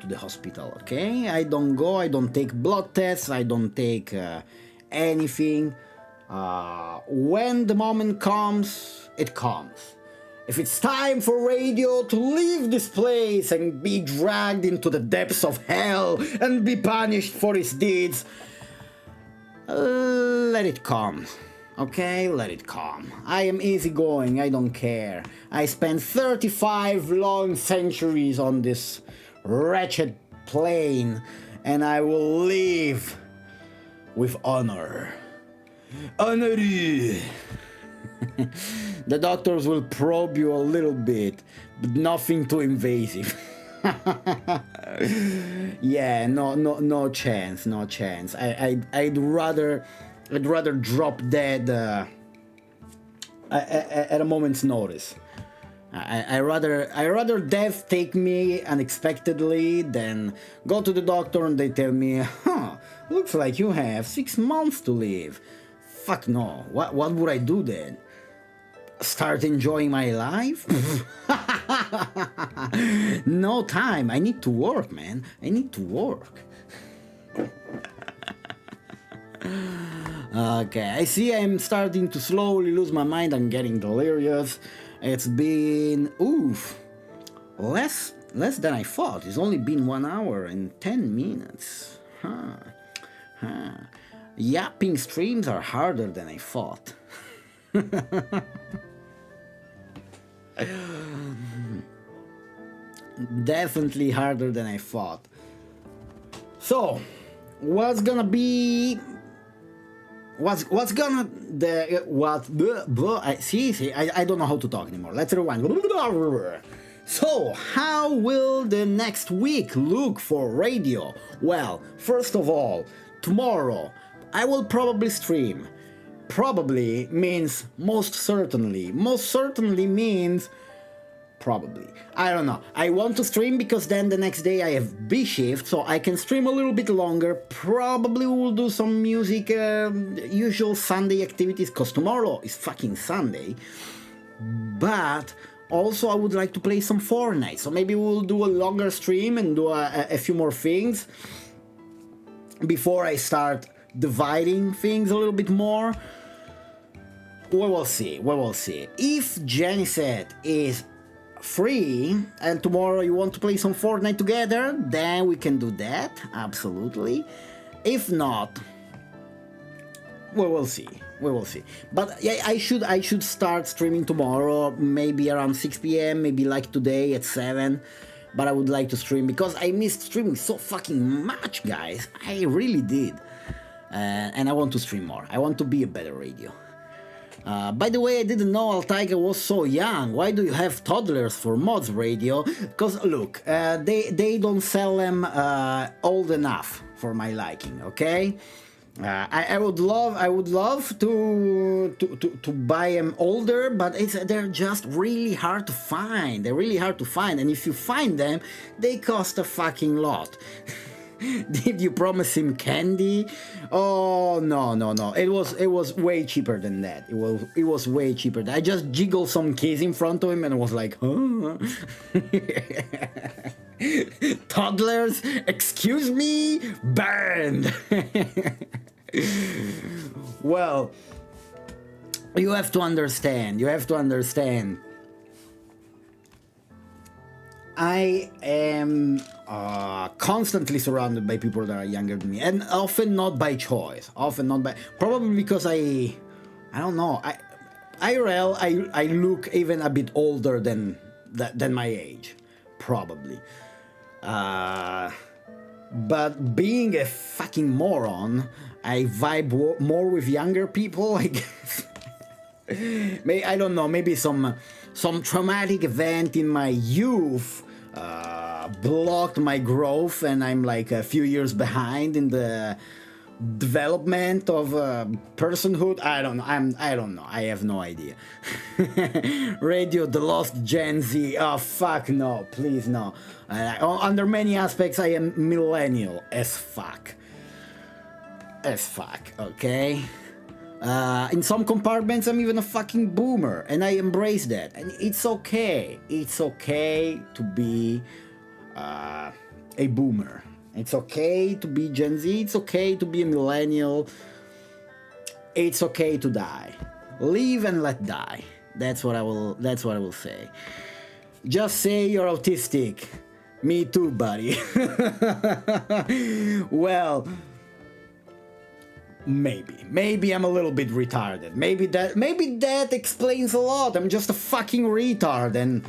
the hospital, okay? I don't take blood tests, I don't take anything. When the moment comes, it comes. If it's time for radio to leave this place and be dragged into the depths of hell and be punished for its deeds, let it come. Okay, let it come. I am easygoing, I don't care. I spent 35 long centuries on this wretched plane, and I will leave with honor. Honoree! The doctors will probe you a little bit, but nothing too invasive. Yeah, no chance. I'd rather drop dead at a moment's notice. I rather death take me unexpectedly than go to the doctor and they tell me, looks like you have 6 months to live. Fuck no. What would I do then? Start enjoying my life? No time. I need to work, man. I need to work. Okay, I see I'm starting to slowly lose my mind. I'm getting delirious. It's been, less than I thought. It's only been 1 hour and 10 minutes. Yapping streams are harder than I thought. Definitely harder than I thought. So, what's gonna be? What's gonna the what? I don't know how to talk anymore. Let's rewind. So, how will the next week look for radio? Well, first of all, tomorrow I will probably stream. Probably means most certainly. Most certainly means probably. I don't know. I want to stream because then the next day I have B shift, so I can stream a little bit longer. Probably we'll do some music, usual Sunday activities, because tomorrow is fucking Sunday. But also I would like to play some Fortnite, so maybe we'll do a longer stream and do a few more things before I start dividing things a little bit more. We will see. If Janicet is free and tomorrow you want to play some Fortnite together, then we can do that, absolutely. If not, we will see. But yeah, I should start streaming tomorrow, maybe around 6 p.m, maybe like today at 7. But I would like to stream because I missed streaming so fucking much, guys. I really did. And I want to stream more. I want to be a better radio. By the way, I didn't know Altaiga was so young. Why do you have toddlers for mods radio? Because look, they don't sell them old enough for my liking, okay? I would love to buy them older, but they're just really hard to find. They're really hard to find, and if you find them, they cost a fucking lot. Did you promise him candy? Oh no no no! It was way cheaper than that. It was way cheaper. I just jiggled some keys in front of him and was like, huh? Toddlers, excuse me, banned. Well, you have to understand. I am constantly surrounded by people that are younger than me, and often not by choice. Probably because I don't know. I look even a bit older than my age, probably. But being a fucking moron, I vibe more with younger people, I guess. I don't know, maybe some traumatic event in my youth blocked my growth, and I'm like a few years behind in the development of personhood. I don't know. I have no idea. Radio, the lost Gen Z. Oh fuck no, please no. Under many aspects, I am millennial as fuck. Okay. In some compartments, I'm even a fucking boomer, and I embrace that. And it's okay. It's okay to be a boomer. It's okay to be Gen Z. It's okay to be a millennial. It's okay to die. Live and let die. That's what I will say. Just say you're autistic. Me too, buddy. Well, maybe I'm a little bit retarded. Maybe that explains a lot. I'm just a fucking retard, and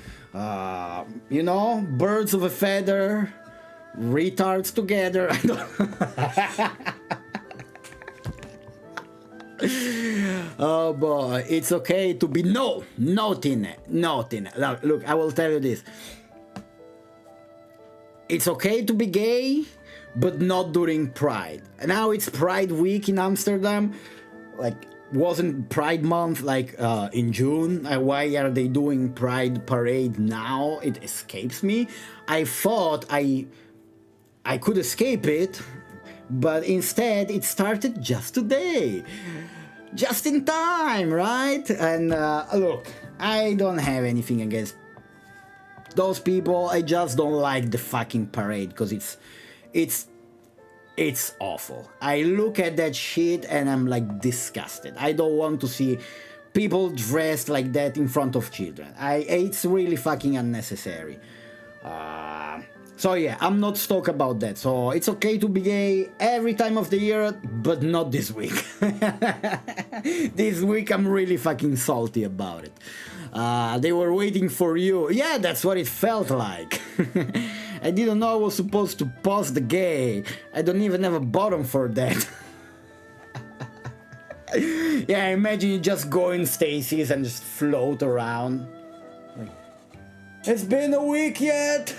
birds of a feather, retards together. I don't. Oh boy, it's okay to be not in it. Look, I will tell you this. It's okay to be gay, but not during Pride. Now it's Pride Week in Amsterdam. Like, wasn't Pride Month in June? Why are they doing Pride Parade now? It escapes me. I thought I could escape it, but instead it started just today. Just in time, right? And look, I don't have anything against those people. I just don't like the fucking parade because it's awful. I look at that shit and I'm like disgusted. I don't want to see people dressed like that in front of children. It's really fucking unnecessary. So yeah, I'm not stoked about that. So it's okay to be gay every time of the year, but not this week. This week I'm really fucking salty about it. They were waiting for you. Yeah, that's what it felt like. I didn't know I was supposed to pause the gay. I don't even have a bottom for that. Yeah, imagine you just go in Stacy's and just float around. Like, it's been a week yet.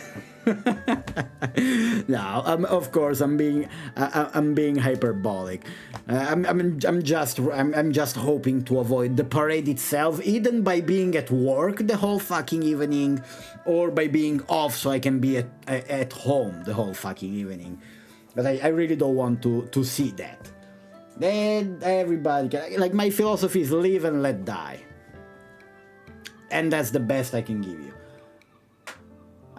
No, of course I'm being hyperbolic. I'm just hoping to avoid the parade itself, either by being at work the whole fucking evening, or by being off so I can be at home the whole fucking evening. But I really don't want to see that. Then everybody can, like, my philosophy is live and let die, and that's the best I can give you.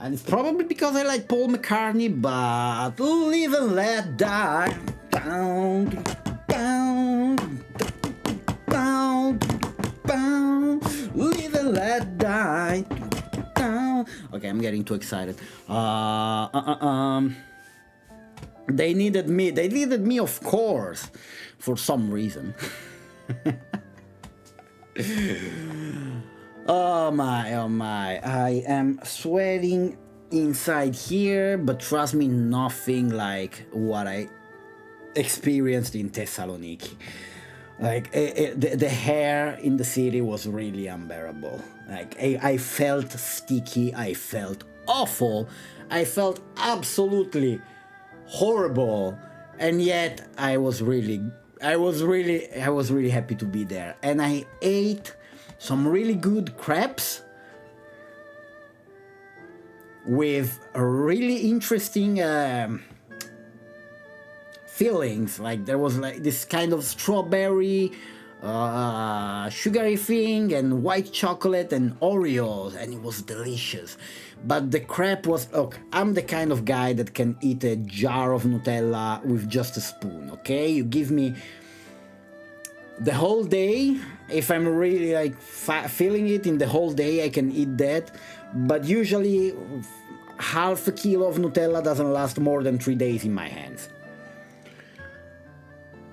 And it's probably because I like Paul McCartney, but live and let die. Down, down, down, down. Live and let die. Down. Okay, I'm getting too excited. They needed me. They needed me, of course, for some reason. Oh my, I am sweating inside here, but trust me, nothing like what I experienced in Thessaloniki. Like, the hair in the city was really unbearable. Like, I felt sticky, I felt awful, I felt absolutely horrible, and yet I was really I was really happy to be there, and I ate some really good crepes with a really interesting fillings. Like there was like this kind of strawberry, sugary thing, and white chocolate and Oreos, and it was delicious. But the crepe was, look, I'm the kind of guy that can eat a jar of Nutella with just a spoon. Okay, you give me the whole day. If I'm really like feeling it in the whole day, I can eat that. But usually half a kilo of Nutella doesn't last more than 3 days in my hands.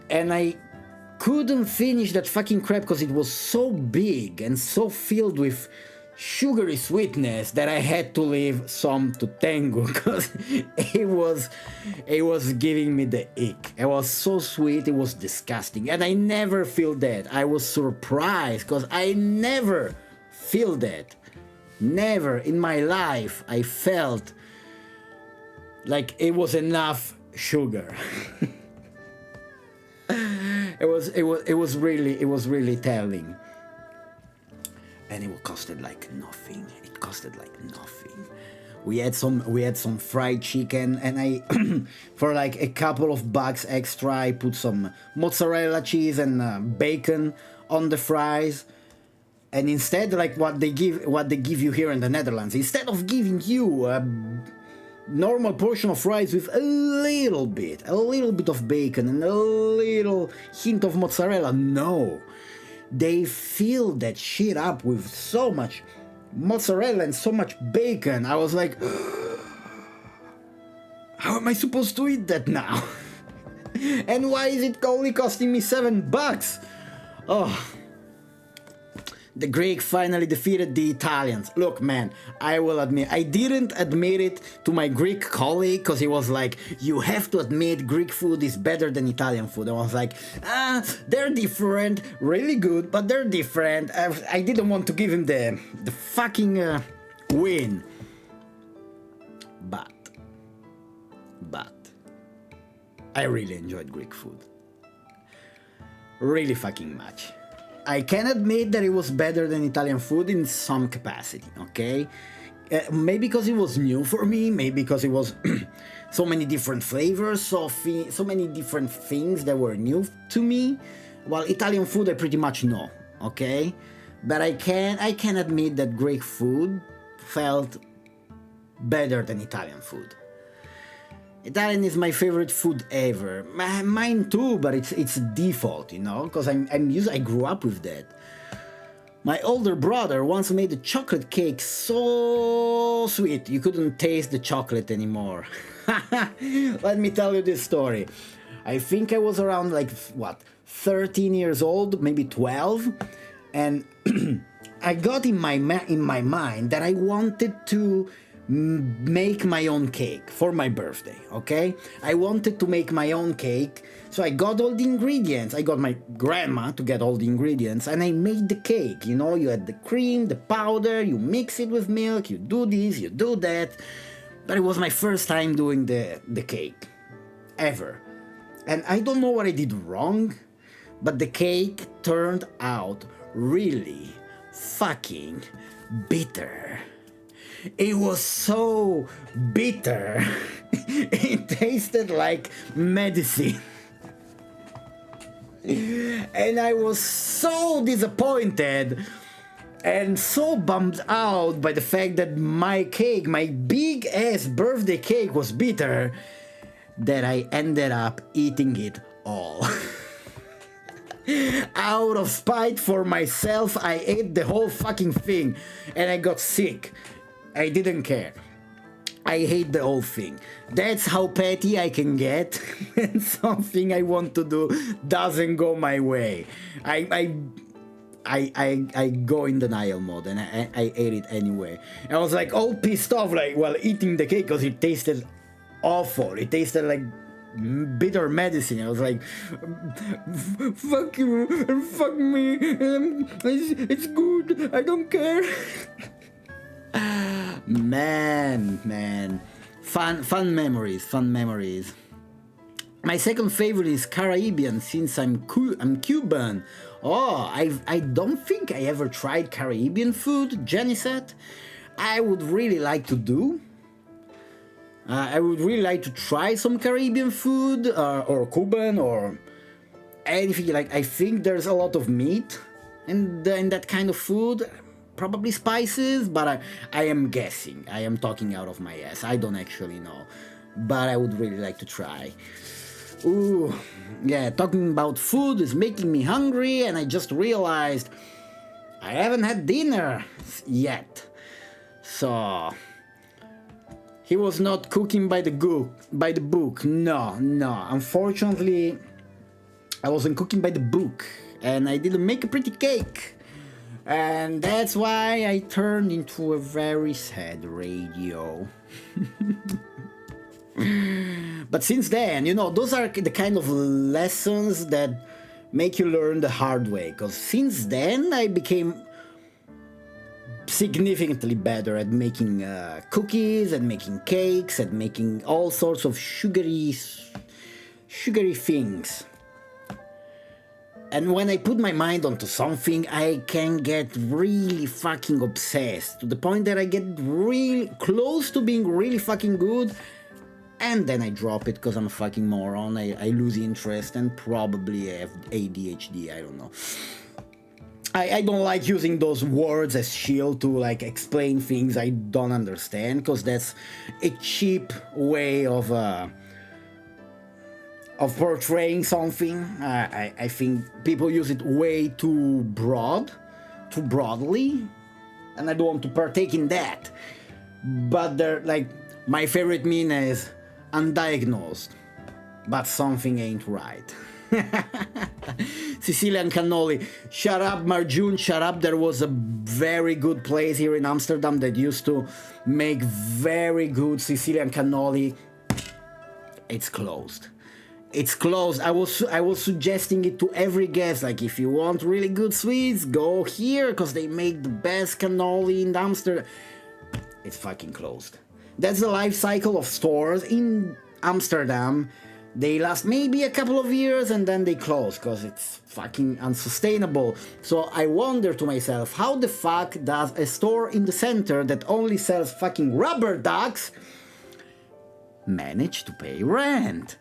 And I couldn't finish that fucking crepe because it was so big and so filled with sugary sweetness that I had to leave some to Tengu because it was giving me the ick. It was so sweet, it was disgusting, and I never feel that. I was surprised because I never feel that. Never in my life I felt like it was enough sugar. It was really telling. And it costed like nothing. It costed like nothing. We had some fried chicken, and I for like a couple of bucks extra I put some mozzarella cheese and bacon on the fries. And instead, like what they give you here in the Netherlands, instead of giving you a normal portion of fries with a little bit of bacon and a little hint of mozzarella, no, they fill that shit up with so much mozzarella and so much bacon. I was like, how am I supposed to eat that now? And why is it only costing me $7? Oh. The Greek finally defeated the Italians. Look, man, I will admit, I didn't admit it to my Greek colleague because he was like, you have to admit Greek food is better than Italian food. I was like, they're different, really good, but they're different. I didn't want to give him the fucking win. But I really enjoyed Greek food. Really fucking much. I can admit that it was better than Italian food in some capacity, okay? Maybe because it was new for me, maybe because it was so many different flavors, so many different things that were new to me. Well, Italian food I pretty much know, okay? But I can admit that Greek food felt better than Italian food. Italian is my favorite food ever. Mine too, but it's default, you know, because I grew up with that. My older brother once made a chocolate cake so sweet you couldn't taste the chocolate anymore. Let me tell you this story. I think I was around 13 years old, maybe 12, and I got in my mind that I wanted to make my own cake for my birthday, okay? I wanted to make my own cake, so I got all the ingredients. I got my grandma to get all the ingredients, and I made the cake. You know, you had the cream, the powder, you mix it with milk, you do this, you do that. But it was my first time doing the cake, ever. And I don't know what I did wrong, but the cake turned out really fucking bitter. It was so bitter. It tasted like medicine. And I was so disappointed and so bummed out by the fact that my cake, my big ass birthday cake, was bitter that I ended up eating it all. Out of spite for myself, I ate the whole fucking thing and I got sick. I didn't care. I hate the whole thing. That's how petty I can get when something I want to do doesn't go my way. I go in denial mode and I ate it anyway. I was like all pissed off, like while eating the cake because it tasted awful. It tasted like bitter medicine. I was like, fuck you and fuck me. It's good. I don't care. Man, fun memories. My second favorite is Caribbean, since I'm Cuban. Oh, I don't think I ever tried Caribbean food, Jenny said. I would really like to do. I would really like to try some Caribbean food, or Cuban, or anything. Like, I think there's a lot of meat in that kind of food, probably spices, but I am guessing. I am talking out of my ass. I don't actually know, but I would really like to try. Ooh, yeah, talking about food is making me hungry, and I just realized I haven't had dinner yet. So he was not cooking by the book. No. Unfortunately, I wasn't cooking by the book, and I didn't make a pretty cake. And that's why I turned into a very sad radio. But since then, those are the kind of lessons that make you learn the hard way. Because since then, I became significantly better at making cookies and making cakes and making all sorts of sugary things. And when I put my mind onto something, I can get really fucking obsessed, to the point that I get really close to being really fucking good, and then I drop it because I'm a fucking moron. I lose interest and probably have ADHD, I don't know. I don't like using those words as shield to like explain things I don't understand, because that's a cheap way of portraying something. I think people use it way too broadly, and I don't want to partake in that. But they're like, my favorite meme is undiagnosed, but something ain't right. Sicilian cannoli. Shut up, Marjun, shut up. There was a very good place here in Amsterdam that used to make very good Sicilian cannoli. It's closed. It's closed. I was suggesting it to every guest, like, if you want really good sweets, go here, because they make the best cannoli in Amsterdam. It's fucking closed. That's the life cycle of stores in Amsterdam. They last maybe a couple of years and then they close, because it's fucking unsustainable. So I wonder to myself, how the fuck does a store in the center that only sells fucking rubber ducks manage to pay rent?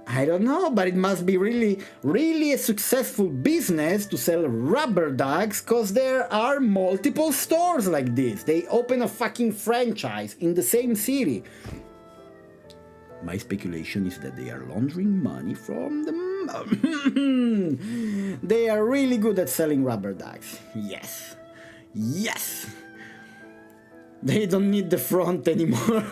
I don't know, but it must be really, really a successful business to sell rubber ducks, because there are multiple stores like this. They open a fucking franchise in the same city. My speculation is that they are laundering money from them. They are really good at selling rubber ducks. Yes. Yes. They don't need the front anymore.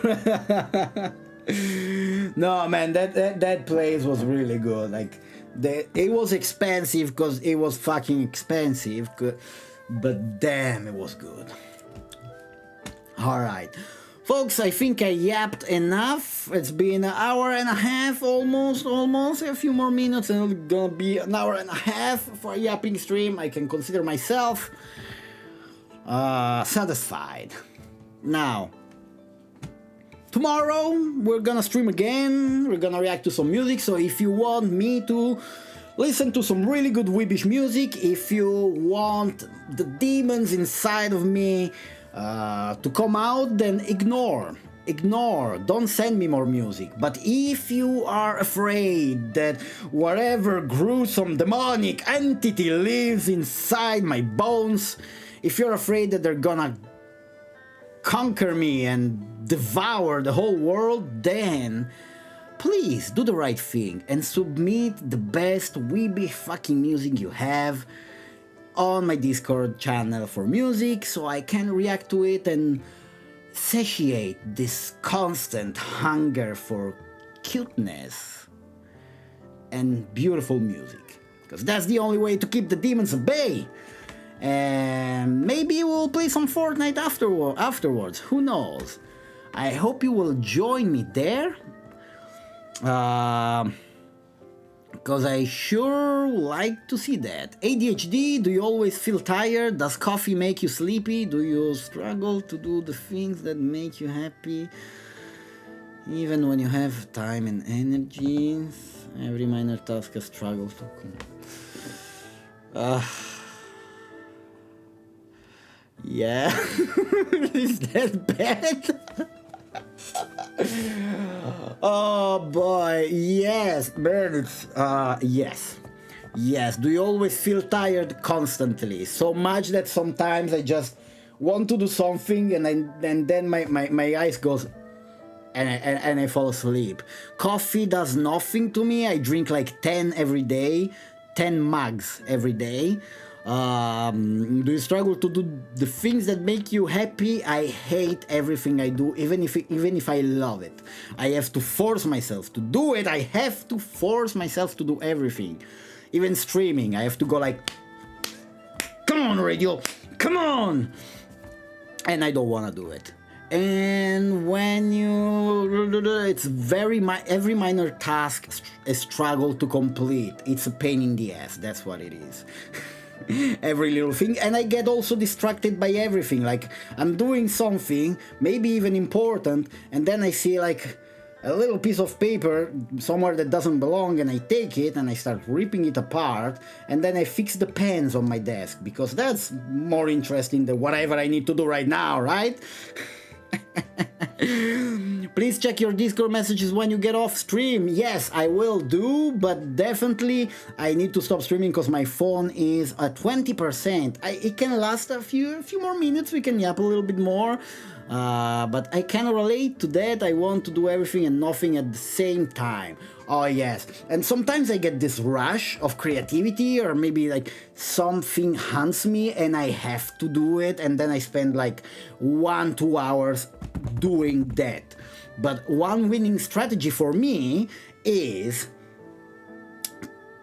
No, man, that place was really good. Like, it was expensive because it was fucking expensive, but damn, it was good. Alright. Folks, I think I yapped enough. It's been an hour and a half, almost. A few more minutes and it's gonna be an hour and a half for a yapping stream. I can consider myself satisfied. Now, tomorrow we're gonna stream again. We're gonna react to some music. So if you want me to listen to some really good Weebish music, if you want the demons inside of me to come out, then ignore, don't send me more music. But if you are afraid that whatever gruesome demonic entity lives inside my bones, if you're afraid that they're gonna conquer me and devour the whole world, then please do the right thing and submit the best weeby fucking music you have on my Discord channel for music, so I can react to it and satiate this constant hunger for cuteness and beautiful music, because that's the only way to keep the demons at bay. And maybe we'll play some Fortnite afterwards, who knows. I hope you will join me there, because I sure like to see that. ADHD, do you always feel tired? Does coffee make you sleepy? Do you struggle to do the things that make you happy? Even when you have time and energy, every minor task a struggle to yeah. Is that bad? Oh boy, yes, man, it's, yes. Yes, do you always feel tired constantly? So much that sometimes I just want to do something and then my eyes goes and I fall asleep. Coffee does nothing to me. I drink like 10 every day, 10 mugs every day. Do you struggle to do the things that make you happy? I hate everything I do, even if I love it. I have to force myself to do it. I have to force myself to do everything. Even streaming, I have to go like, come on, radio, come on! And I don't want to do it. And when it's every minor task a struggle to complete. It's a pain in the ass, that's what it is. Every little thing, and I get also distracted by everything. Like, I'm doing something, maybe even important, and then I see like a little piece of paper somewhere that doesn't belong, and I take it and I start ripping it apart, and then I fix the pens on my desk, because that's more interesting than whatever I need to do right now, right? Please check your Discord messages when you get off stream. Yes, I will do, but definitely I need to stop streaming because my phone is at 20%. It can last a few more minutes. We can yap a little bit more, but I can relate to that. I want to do everything and nothing at the same time. Oh yes, and sometimes I get this rush of creativity, or maybe like something hunts me and I have to do it, and then I spend like 1-2 hours doing that. But one winning strategy for me is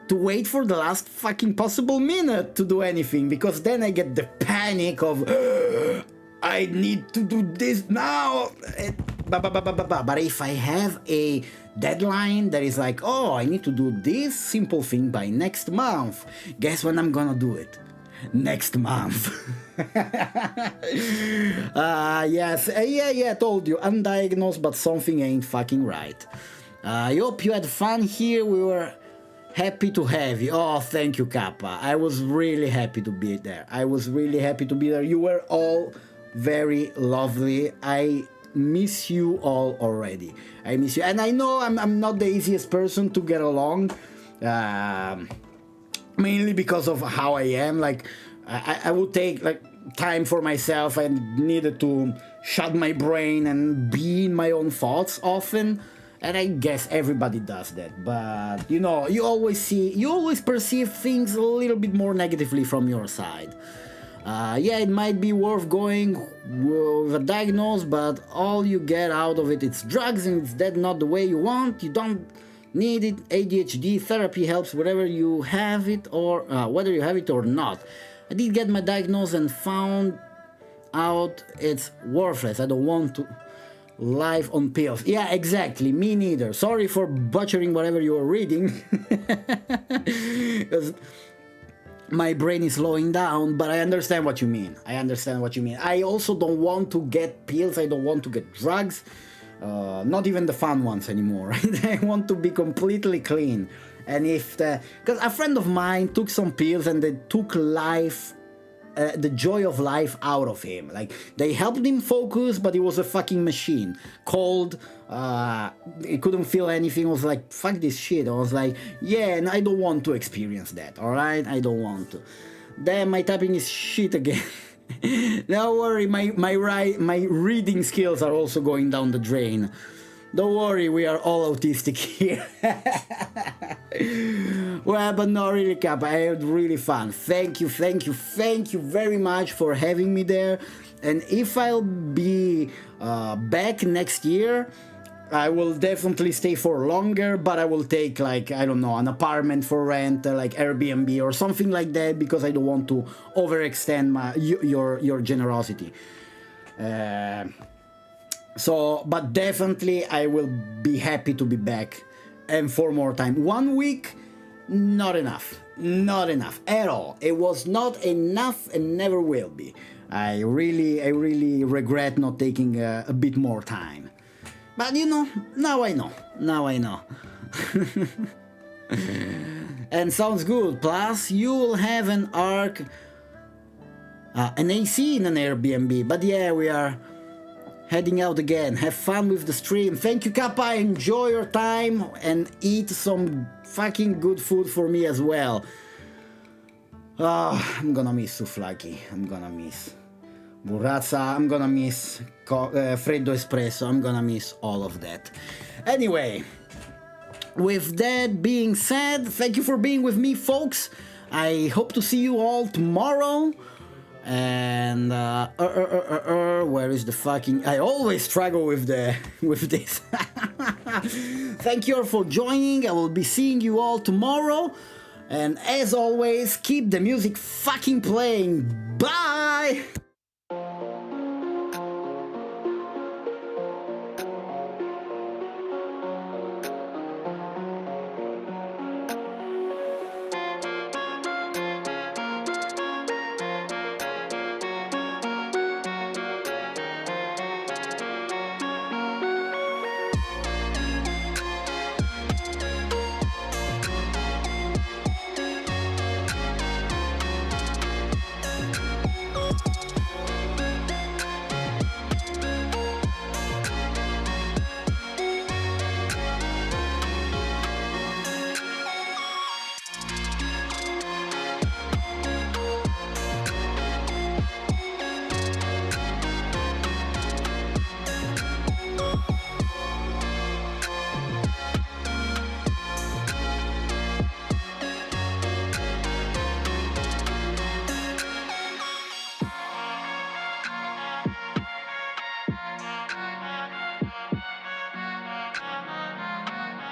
to wait for the last fucking possible minute to do anything, because then I get the panic of I need to do this now. But if I have a deadline that is like, oh, I need to do this simple thing by next month, guess when I'm gonna do it? Next month. Yes, yeah, told you, undiagnosed, but something ain't fucking right. I hope you had fun here. We were happy to have you. Oh, thank you, Kappa. I was really happy to be there. You were all very lovely. I miss you all already. I miss you, and I know I'm not the easiest person to get along. Mainly because of how I am. Like, I would take like time for myself. I needed to shut my brain and be in my own thoughts often, and I guess everybody does that. But you know, you always perceive things a little bit more negatively from your side. Yeah, it might be worth going with a diagnosis, but all you get out of it is drugs, and it's that not the way you want. You don't need it. ADHD therapy helps whether you have it or not. I did get my diagnosis and found out it's worthless. I don't want to live on pills. Yeah, exactly. Me neither. Sorry for butchering whatever you were reading. Because my brain is slowing down, but I understand what you mean. I also don't want to get pills. I don't want to get drugs. Not even the fun ones anymore, right? I want to be completely clean. And because a friend of mine took some pills and they took the joy of life out of him. Like, they helped him focus, but he was a fucking machine. Cold, he couldn't feel anything. I was like, fuck this shit. I was like, yeah, and I don't want to experience that, alright? I don't want to. Damn, my typing is shit again. Don't worry, my reading skills are also going down the drain. Don't worry, we are all autistic here. Well, but no, really, Kappa, I had really fun. Thank you very much for having me there. And if I'll be back next year, I will definitely stay for longer, but I will take, like, I don't know, an apartment for rent, like Airbnb or something like that, because I don't want to overextend your generosity. But definitely I will be happy to be back, and for more time. 1 week, not enough at all. It was not enough and never will be. I really regret not taking a bit more time. But you know, now I know. Now I know. And sounds good. Plus, you will have an arc, an AC in an Airbnb. But yeah, we are heading out again. Have fun with the stream. Thank you, Kappa. Enjoy your time and eat some fucking good food for me as well. I'm gonna miss Souvlaki. I'm gonna miss Burrazza. I'm gonna miss Freddo Espresso. I'm gonna miss all of that. Anyway, with that being said, thank you for being with me, folks. I hope to see you all tomorrow. And where is the fucking? I always struggle with this. Thank you all for joining. I will be seeing you all tomorrow. And as always, keep the music fucking playing. Bye.